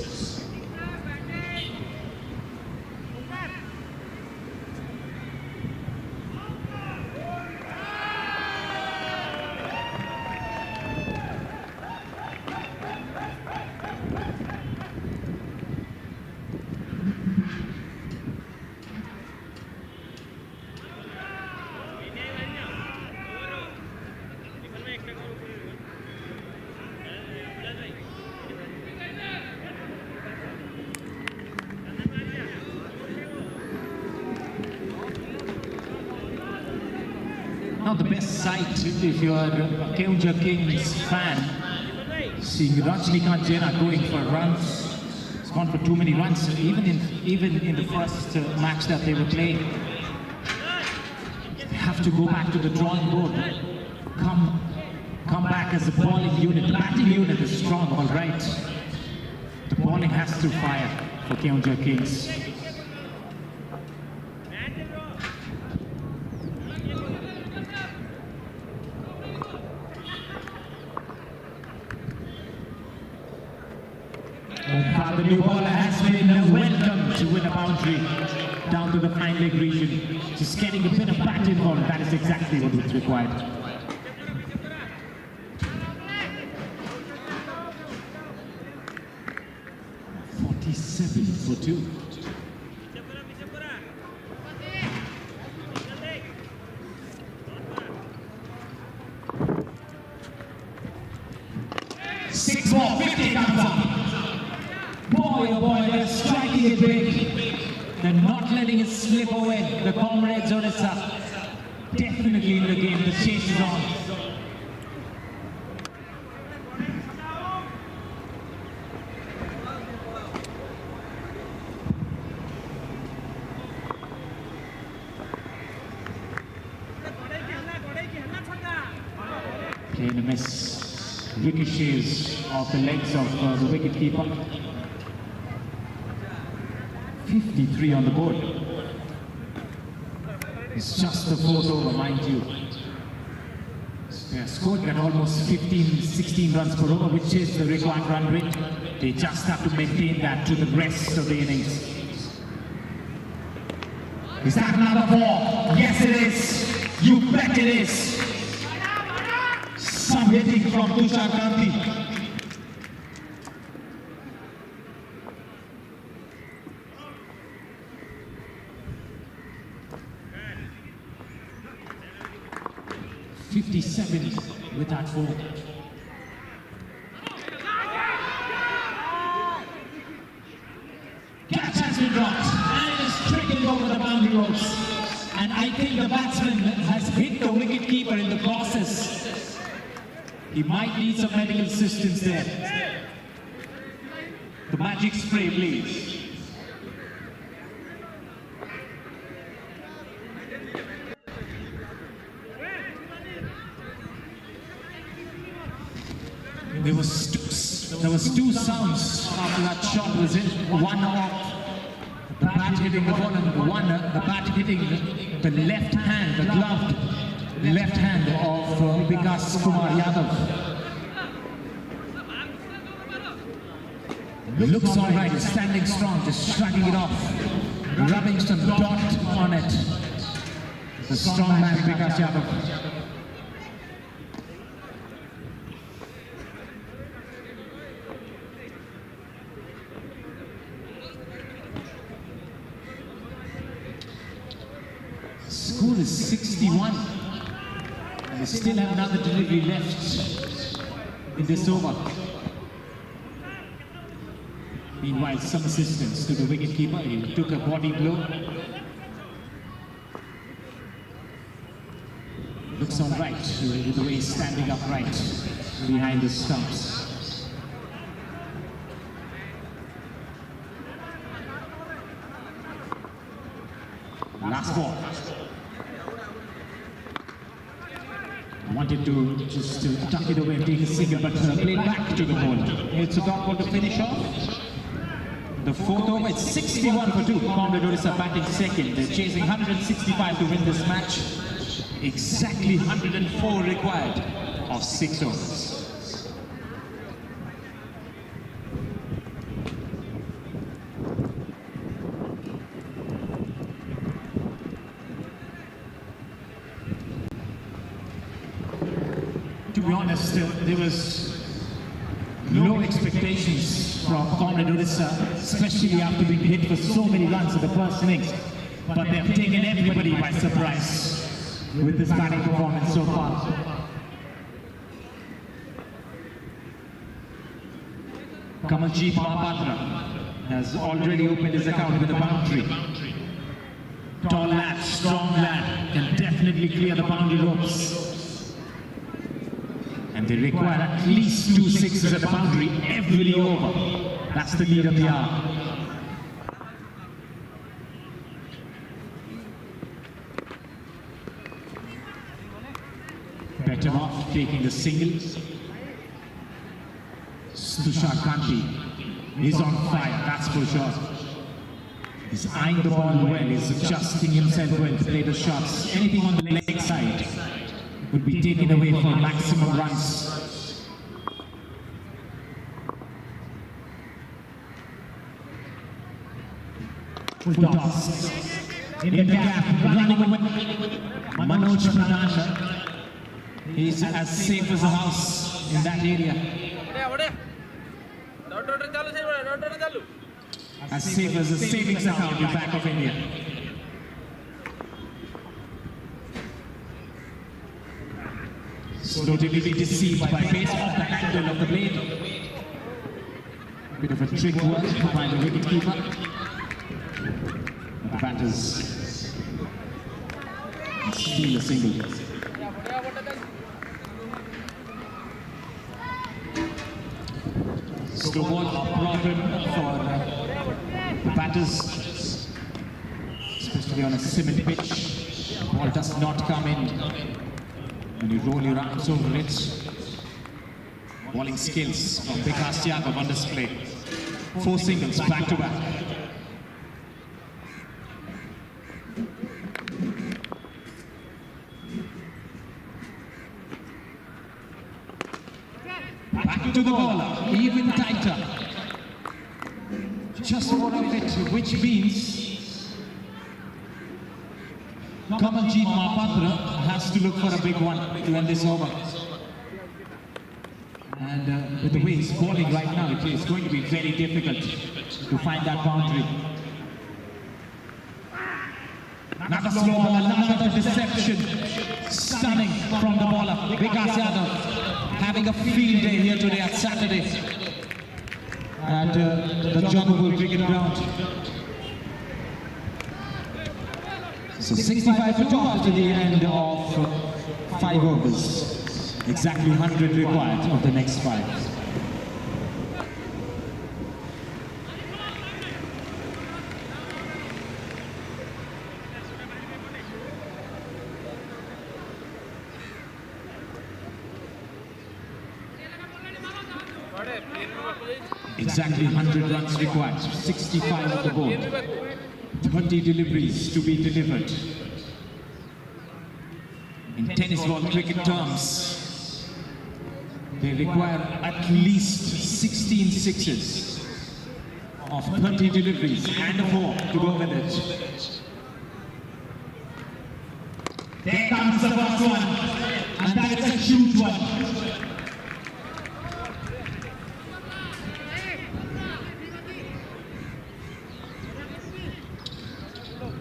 Not the best sight if you're a Keonjhar Kings fan, seeing Rajnikant going for runs. It's gone for too many runs, even in the first match that they were playing. They have to go back to the drawing board. Come back as a bowling unit. The batting unit is strong, all right. The bowling has to fire for Keonjhar Kings. The new bowler has been welcome to win a boundary down to the fine leg region. Just getting a bit of bat involved, that is exactly what was required. For 2. Six more, 50 comes up. Boy, oh boy, they're striking it big. They're not letting it slip away. The Comrades Odisha definitely in the game. The chase is on. Playing a miss. Ricochets off the legs of the wicket-keeper. 53 on the board. It's just the 4th over, mind you. They are scored at almost 16 runs per over, which is the required run rate. They just have to maintain that to the rest of the innings. Is that another 4? Yes, it is. You bet it is. Some hitting from Tushar. 57 with that 4. Catch has been dropped and it is trickled over the boundary ropes. And I think the batsman has hit the wicket keeper in the process. He might need some medical assistance there. The magic spray, please. There was there was two sounds after that shot was in. One of the bat hitting the ball and one the bat hitting the left hand, the gloved left hand of Vikas Kumar Yadav. Looks all right, he's standing strong, just shrugging it off, rubbing some dot on it. The strong man Vikas Yadav. Score is 61. And they still have another delivery left in this over. Meanwhile, some assistance to the wicketkeeper. He took a body blow. Looks all right with the way he's standing upright behind the stumps. Last ball. Wanted to just tuck it away and take a single, but played back to the ball. It's a dot ball to finish off. The fourth over, it's 61 for 2. Comrade Odisha batting second. They're chasing 165 to win this match. Exactly 104 required of 6 overs. To be honest, there was low expectations from Comrade Odisha, especially after being hit for so many runs in the first innings. But they have taken everybody by surprise with this batting performance so far. Keonjhar Mahapatra has already opened his account with a boundary. Tall lad, strong lad, can definitely clear the boundary ropes. And they require at least 2 sixes at the boundary every over. That's the lead of the hour. Better off taking the single. Tushar Kanti is on fire, that's for sure. He's eyeing the ball well, he's adjusting himself well to play the shots. Anything on the leg side would be taken away for maximum runs. Full toss. In the gap, running away. Manoj Pradhan. He's as safe as a house in that area. As safe as a savings account in Bank of India. Slow delivery deceived by pace off the angle of the blade. Bit of a trick work by the wicketkeeper. The batters steal a single. Slow ball, a problem for the batters, especially on a cement pitch. The ball does not come in when you roll your arms over it. Bowling skills of Vikas Yadav on display. 4 singles back to back. Back to the bowler, even tighter. Just more of it, which means Keonjhar Mahapatra has to look for a big one to end this over. And with the way he's bowling right now, it is going to be very difficult to find that boundary. Another slow ball, another deception. Stunning from the bowler, Vikas Yadav. Having a field day here today at Saturday at the Jungle Cricket Ground. So 65 for 2 after the end of 5 overs. Exactly 100 required of the next 5. Exactly 100 runs required, 65 on the board, 20 deliveries to be delivered. In tennis ball cricket terms, they require at least 16 sixes of 30 deliveries and a 4 to go with it. There comes the first one, and that's a huge one.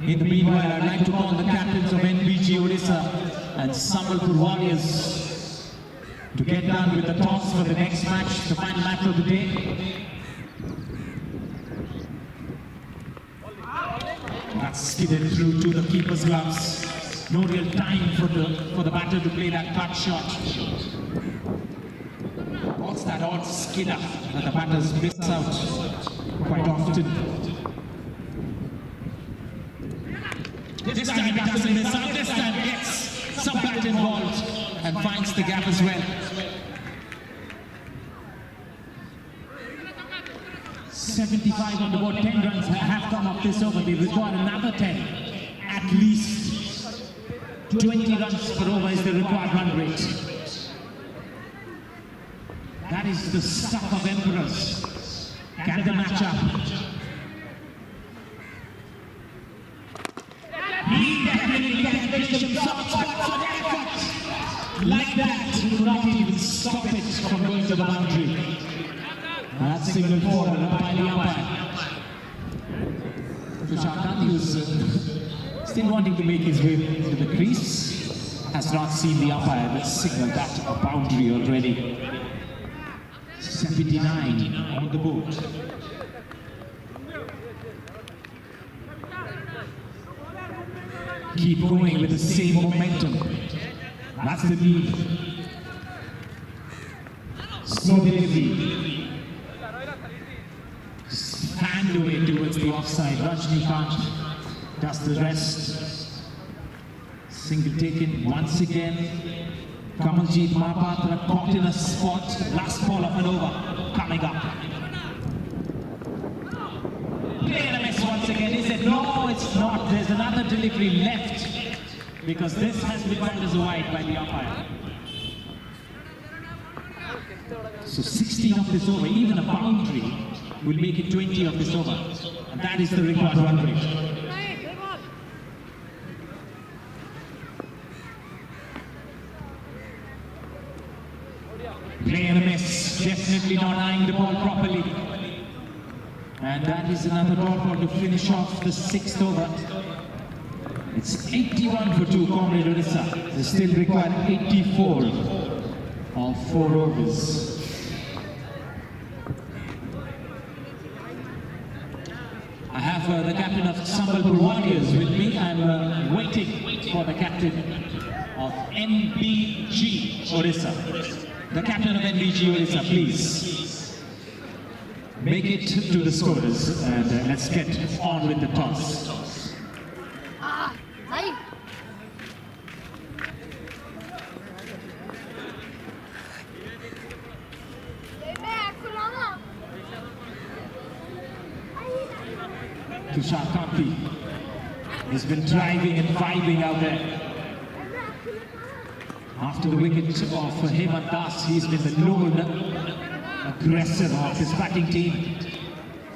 In the meanwhile, I'd like to call the captains of NBG Odisha and Sambalpur Warriors to get done with the toss for the next match, the final match of the day. That's skidded through to the keeper's gloves. No real time for the batter to play that cut shot. What's that odd skidder that the batters miss out quite often? This time he doesn't miss out, this time gets some bat involved and finds the gap as well. 75 on the board, 10 runs have come up this over. They require another 10. At least 20 runs per over is the required run rate. That is the stuff of emperors. Can they match up? He definitely can finish some soft spots on effort. Like that, he could not even stop it from going to the boundary. That's single forward by the umpire. Keonjhar was still wanting to make his way to the crease. Has not seen the umpire that signaled that a boundary already. 79 on the board. Keep going with the same momentum. That's the need. Slow delivery. Hand away towards the offside. Rajnikant does the rest. Single taken once again. Kamaljeet Mahapatra caught in a spot. Last ball of an over coming up. Playing a miss once again. He said, no, it's not. There's another delivery left because this has been called as a wide by the umpire. So 16 of this over, even a boundary will make it 20 of this over. And that is the required run rate. Playing a miss, definitely not eyeing the ball properly. And that is another dot ball to finish off the 6th over. It's 81 for 2 Comrade Odisha. They still require 84 of 4 overs. I have the captain of Sambalpur Warriors with me. I'm waiting for the captain of NBG Odisha. The captain of NBG Odisha, please. Make it to the scorers and let's get on with the toss. Keonjhar has been driving and vibing out there. After the wicket of Hemant Das, he's been the lone aggressor of his batting team.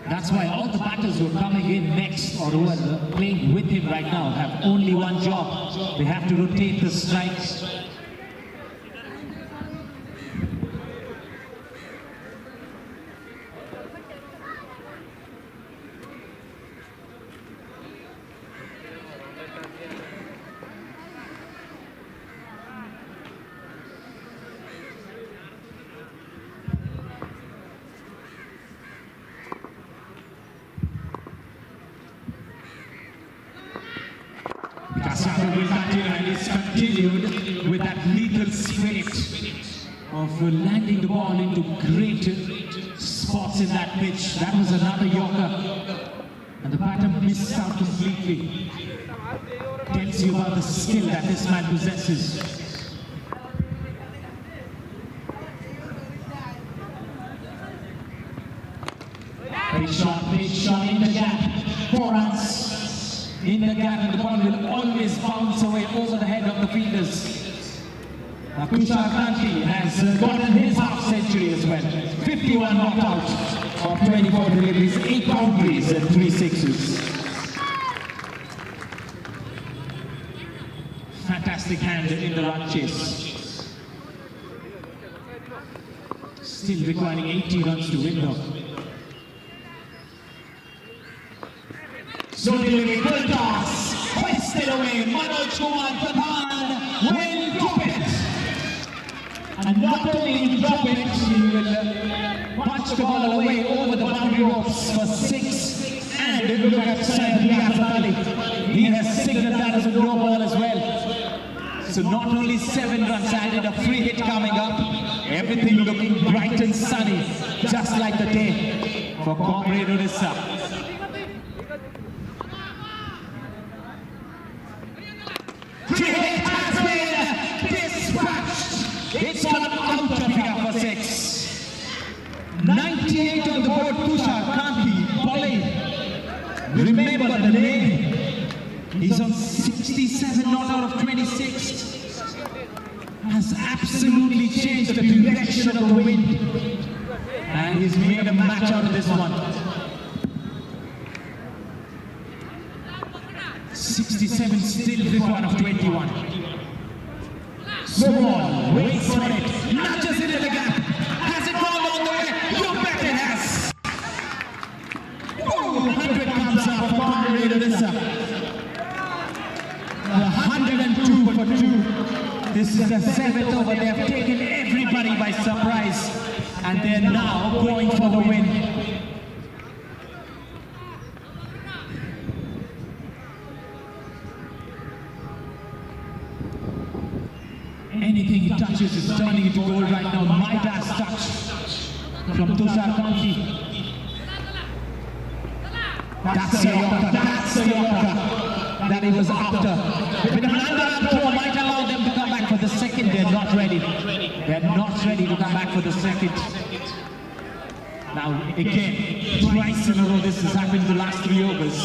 That's why all the batters who are coming in next or who are playing with him right now have only one job. They have to rotate the strikes. Will continue and is continued with that lethal spirit of landing the ball into great spots in that pitch. That was another yorker and the batter missed out completely. Tells you about the skill that this man possesses. Big shot in the gap. 4 runs in the gap, and the ball will always bounce away over the head of the fielders. Keonjhar has gotten his half century as well. 51 not out of 24 deliveries, 8 boundaries and 3 sixes. Fantastic hand in the run chase. Still requiring 80 runs to win though. So delivery, full toss, hoisted away. Manoj Kumar Pradhan will drop it. And not only drop it, he will punch the ball away over the boundary ropes for 6. And look at Syed. He has signaled that as a no ball as well. So not only 7 runs added, a free hit coming up. Everything looking bright and sunny, just like the day for Comrade Odisha. It's gone out of here for 6. 98 on the board, Keonjhar bowling. Remember the name. He's on 67, not out of 26. Has absolutely changed the direction of the wind. And he's made a match out of this one. 67 still with one of 21. Small, waits for it, nudges it in the gap. Has it gone all the way? You bet it has. 100 comes up for Comrade Odisha. 102 for 2. This is the 7th over. They have taken everybody by surprise. And they're now going for the win. Anything he touches is turning into gold right now. Midas touch from Keonjhar. That's a Yorker that he was after. With an underarm throw might allow them to come back for the second. They're not ready. They're not ready to come back for the second. Now again, twice in a row this has happened the last 3 overs.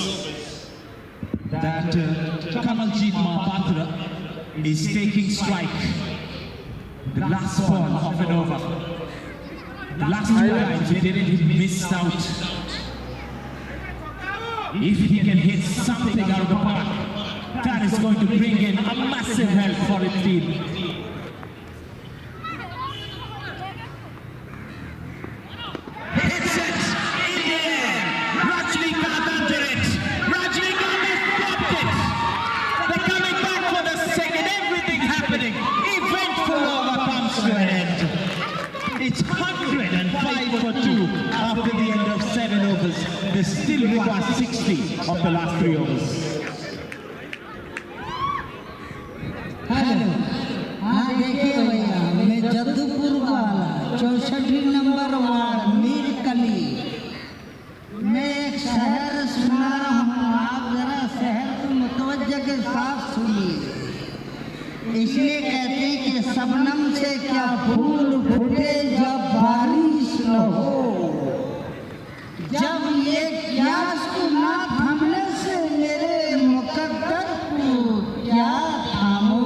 That Kamaljeet Mahapatra is taking strike. The last ball of an over. The last 2 times he didn't, he missed out. If he can hit something out of the park, that is going to bring in a massive help for his team. Hits it in the air. Rajnikant under it. Rajnikant has stopped it. They're coming back for the second. Everything happening. Eventful over comes to an end. It's 105 for 2 after the end of 7 overs. They still require 60 of the last 3 overs. Hello हाँ देखिए भैया मैं जद्दूपुर वाला 64 number ward मीरकली मैं एक शहर सुना रहा हूँ आप जरा शहर को मुतवज्जह के साथ सुनिए इसलिए कहते हैं कि शबनम से क्या फूल फूटे जब बारिश न हो जब ये प्यास को ना थमने से मेरे मुकद्दर को क्या थामो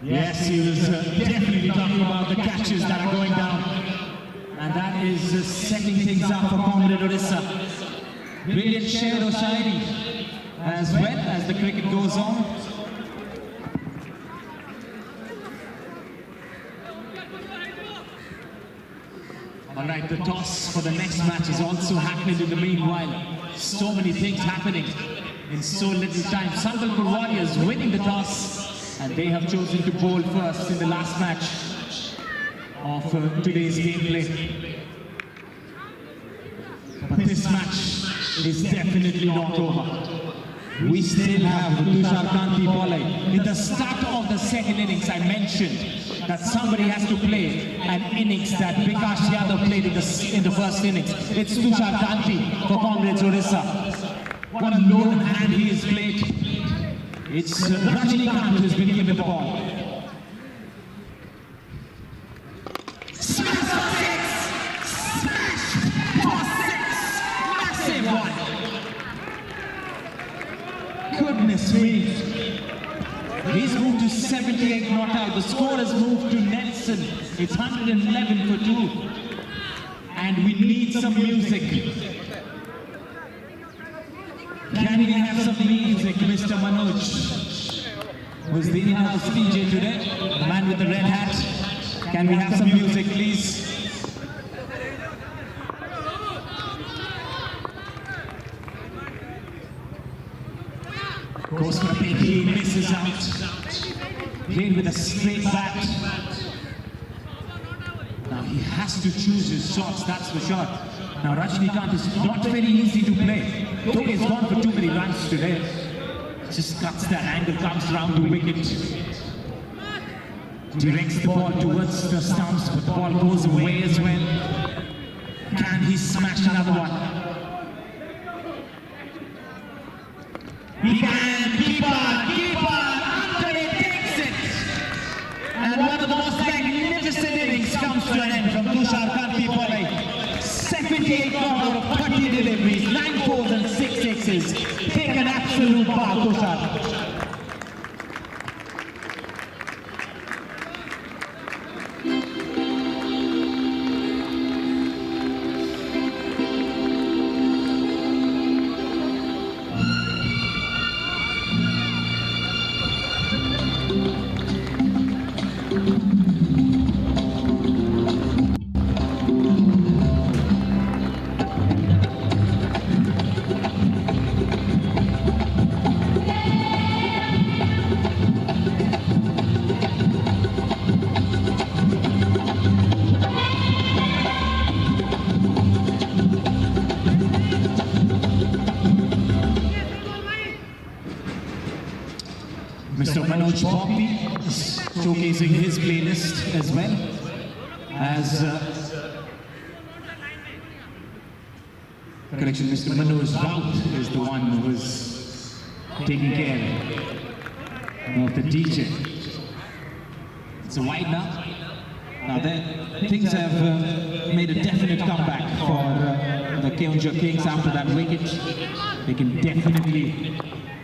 Yes, he was definitely talking about the catches that are going down. And that is setting things up for Comrade Odisha. Brilliant share of Shairi as well as the cricket goes on. Alright, the toss for the next match is also happening in the meanwhile. So many things happening in so little time. Sambalpur Warriors winning the toss. And they have chosen to bowl first in the last match of today's gameplay. But this match is definitely not over. We still have Keonjhar bowling. In the start of the second innings, I mentioned that somebody has to play an innings that Bikash Yadav played in the first innings. It's Keonjhar for Comrades Odisha. What a lone hand he has played. It's Rajnikant who's been given the ball. 78 not out. The score has moved to Nelson. It's 111 for 2. And we need some music. Can we have some music, Mr. Manoj, who's the in-house DJ today, the man with the red hat. Can we have some music, please? Goes for a big, he misses out. Played with a straight bat. Now he has to choose his shots, that's for sure. Now Rajnikant is not very easy to play. Though he's gone for too many runs today. Just cuts that angle, comes round the wicket. Directs the ball towards the stumps, but the ball goes away as well. Can he smash another one? He can keep on, until he takes it. And one of the most magnificent innings comes to an end from Tushar Kantipalai. 78 out of 30 deliveries, 9 fours and 6 sixes. Take an absolute bow, Tushar. Mr. Manoj Poppy is showcasing his playlist as well as correction, Mr. Manoj ROUT is the one who is taking care of the DJ. It's a wide now. Now things have made a definite comeback for the Keonjhar Kings after that wicket. They can definitely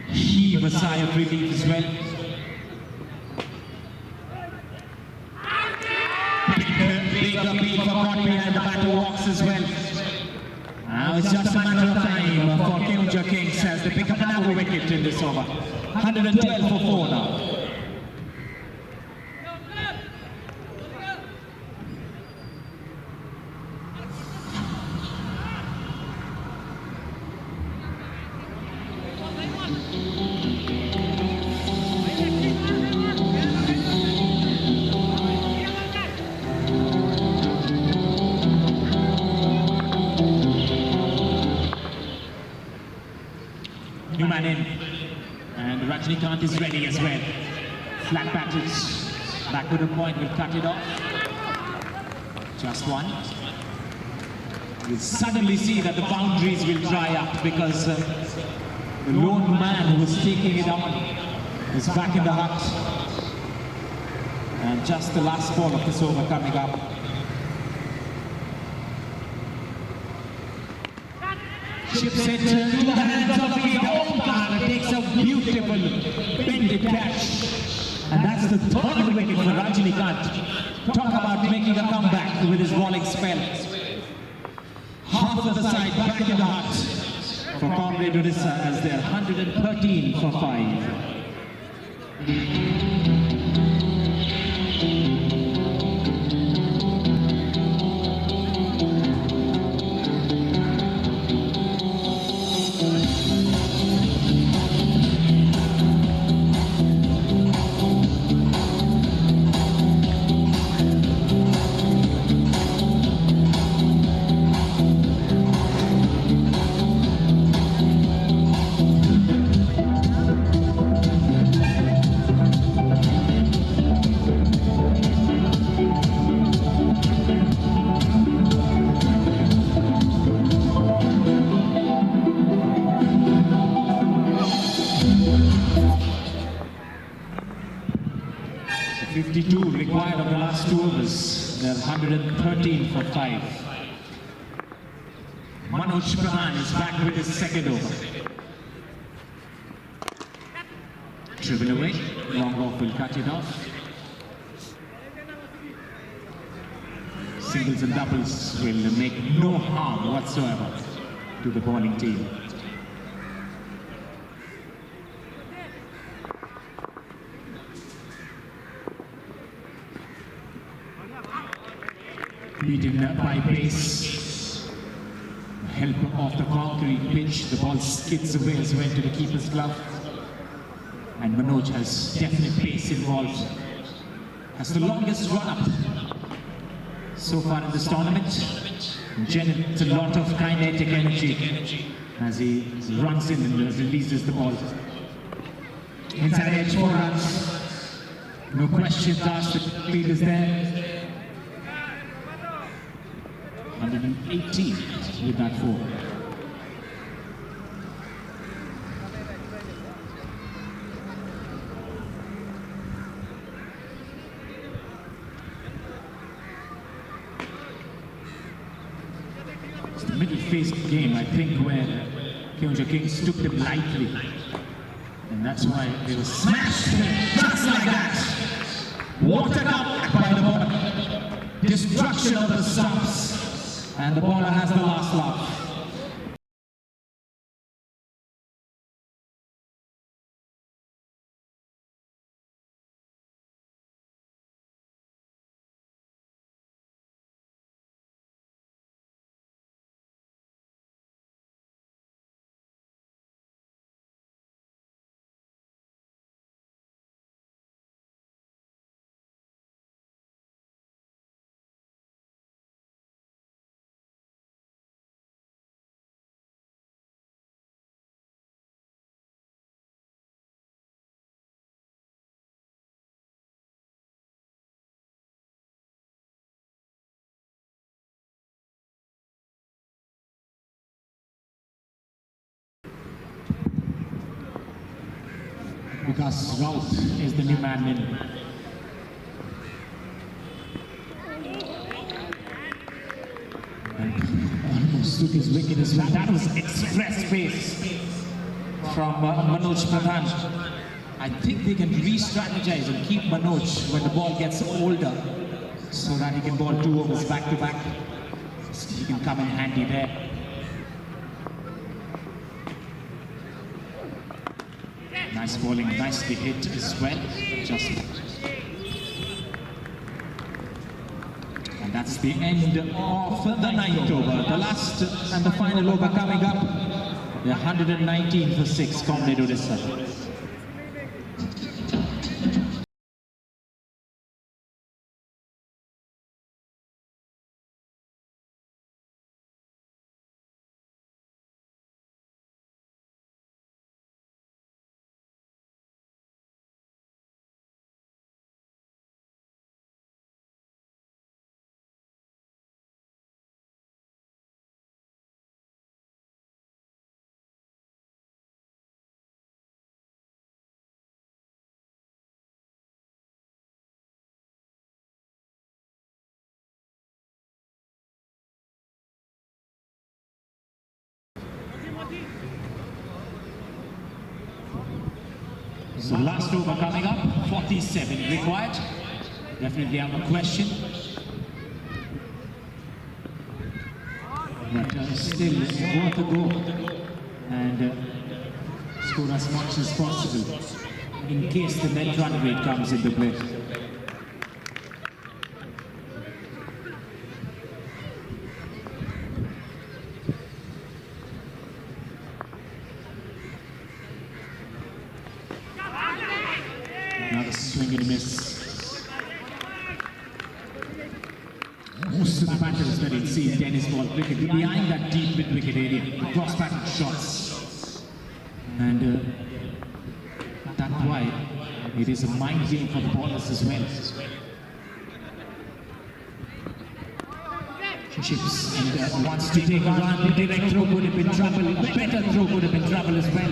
heave a sigh of relief as well. Big appeal for Comrade and the batter walks as well. Now it's just a matter of time for Keonjhar Kings as they pick up another wicket in this over. 112 for 4 now. New man in, and Rajnikant is ready as well. Flat batted, back to the point, will cut it off. Just one. You'll suddenly see that the boundaries will dry up because the lone man who was taking it on is back in the hut. And just the last ball of this over coming up. Chips it to the hands of the Omkar. It takes a beautiful bended catch. And that's the third wicket for Rajnikant. Talk about making a comeback with his bowling spell. Half of the side back in the hut for Comrade Odisha as they're 113 for 5. Required of the last 2 overs. They're 113 for 5. Manoj Prahan is back with his second over. Driven away, long off will cut it off. singles and doubles will make no harm whatsoever to the bowling team. Beaten by pace, help off the concrete pitch, the ball skids away as well to the keeper's glove. And Manoj has definite pace involved. Has the longest run-up so far in this tournament. Generates a lot of kinetic energy as he runs in and releases the ball. Inside edge, 4 runs. No questions asked, the field is there. 118 with that 4. It's the middle phase game, I think, where Keonjhar Kings took them lightly. And that's why they were smashed just like that. Watered up by the ball. Destruction of the stumps. And the bowler has the last laugh. Because ROUT is the new man in. And almost took his wicket as well. That was express pace from Manoj Pradhan. I think they can re-strategize and keep Manoj when the ball gets older so that he can bowl 2 overs back to back. So he can come in handy there. Nice bowling, nicely hit as well. Adjustment. And that's the end of the 9th over. The last and the final over coming up. The 119 for 6, Comrade Odisha. So last over coming up, 47 required. Definitely have a question. But still worth a go and score as much as possible in case the net run rate comes into play. Another swing and a miss. Most of the batters that you'll see in tennis ball cricket behind that deep mid-wicket area, the cross-batted shots. And that's why it is a mind game for the bowlers as well. Chips and wants to take a run, the direct throw could have been trouble, a better throw could have been trouble as well.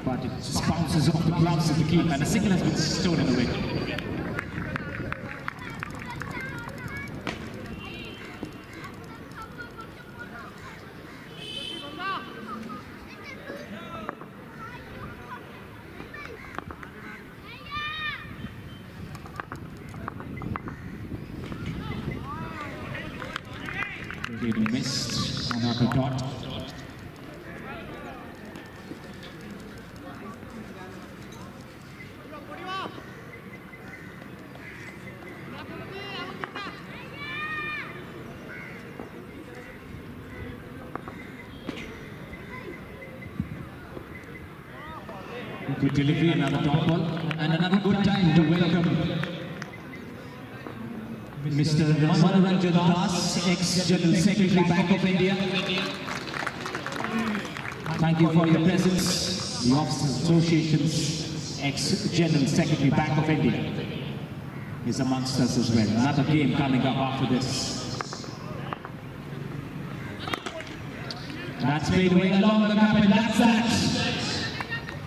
But it just bounces off the gloves of the keeper and a single has been stolen away. It missed another dot. Good delivery, another top ball, and another good time to welcome Mr. Manoranjan Das, ex-General Secretary, Bank of India. Thank you for your presence. The Officers Association's ex-General Secretary, Bank of India, is amongst us as well. Another game coming up after this. That's played away along the cup, and that's that.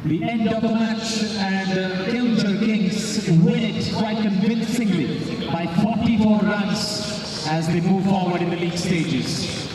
The end of the match, and Keonjhar Kings win it quite convincingly by 44 runs as they move forward in the league stages.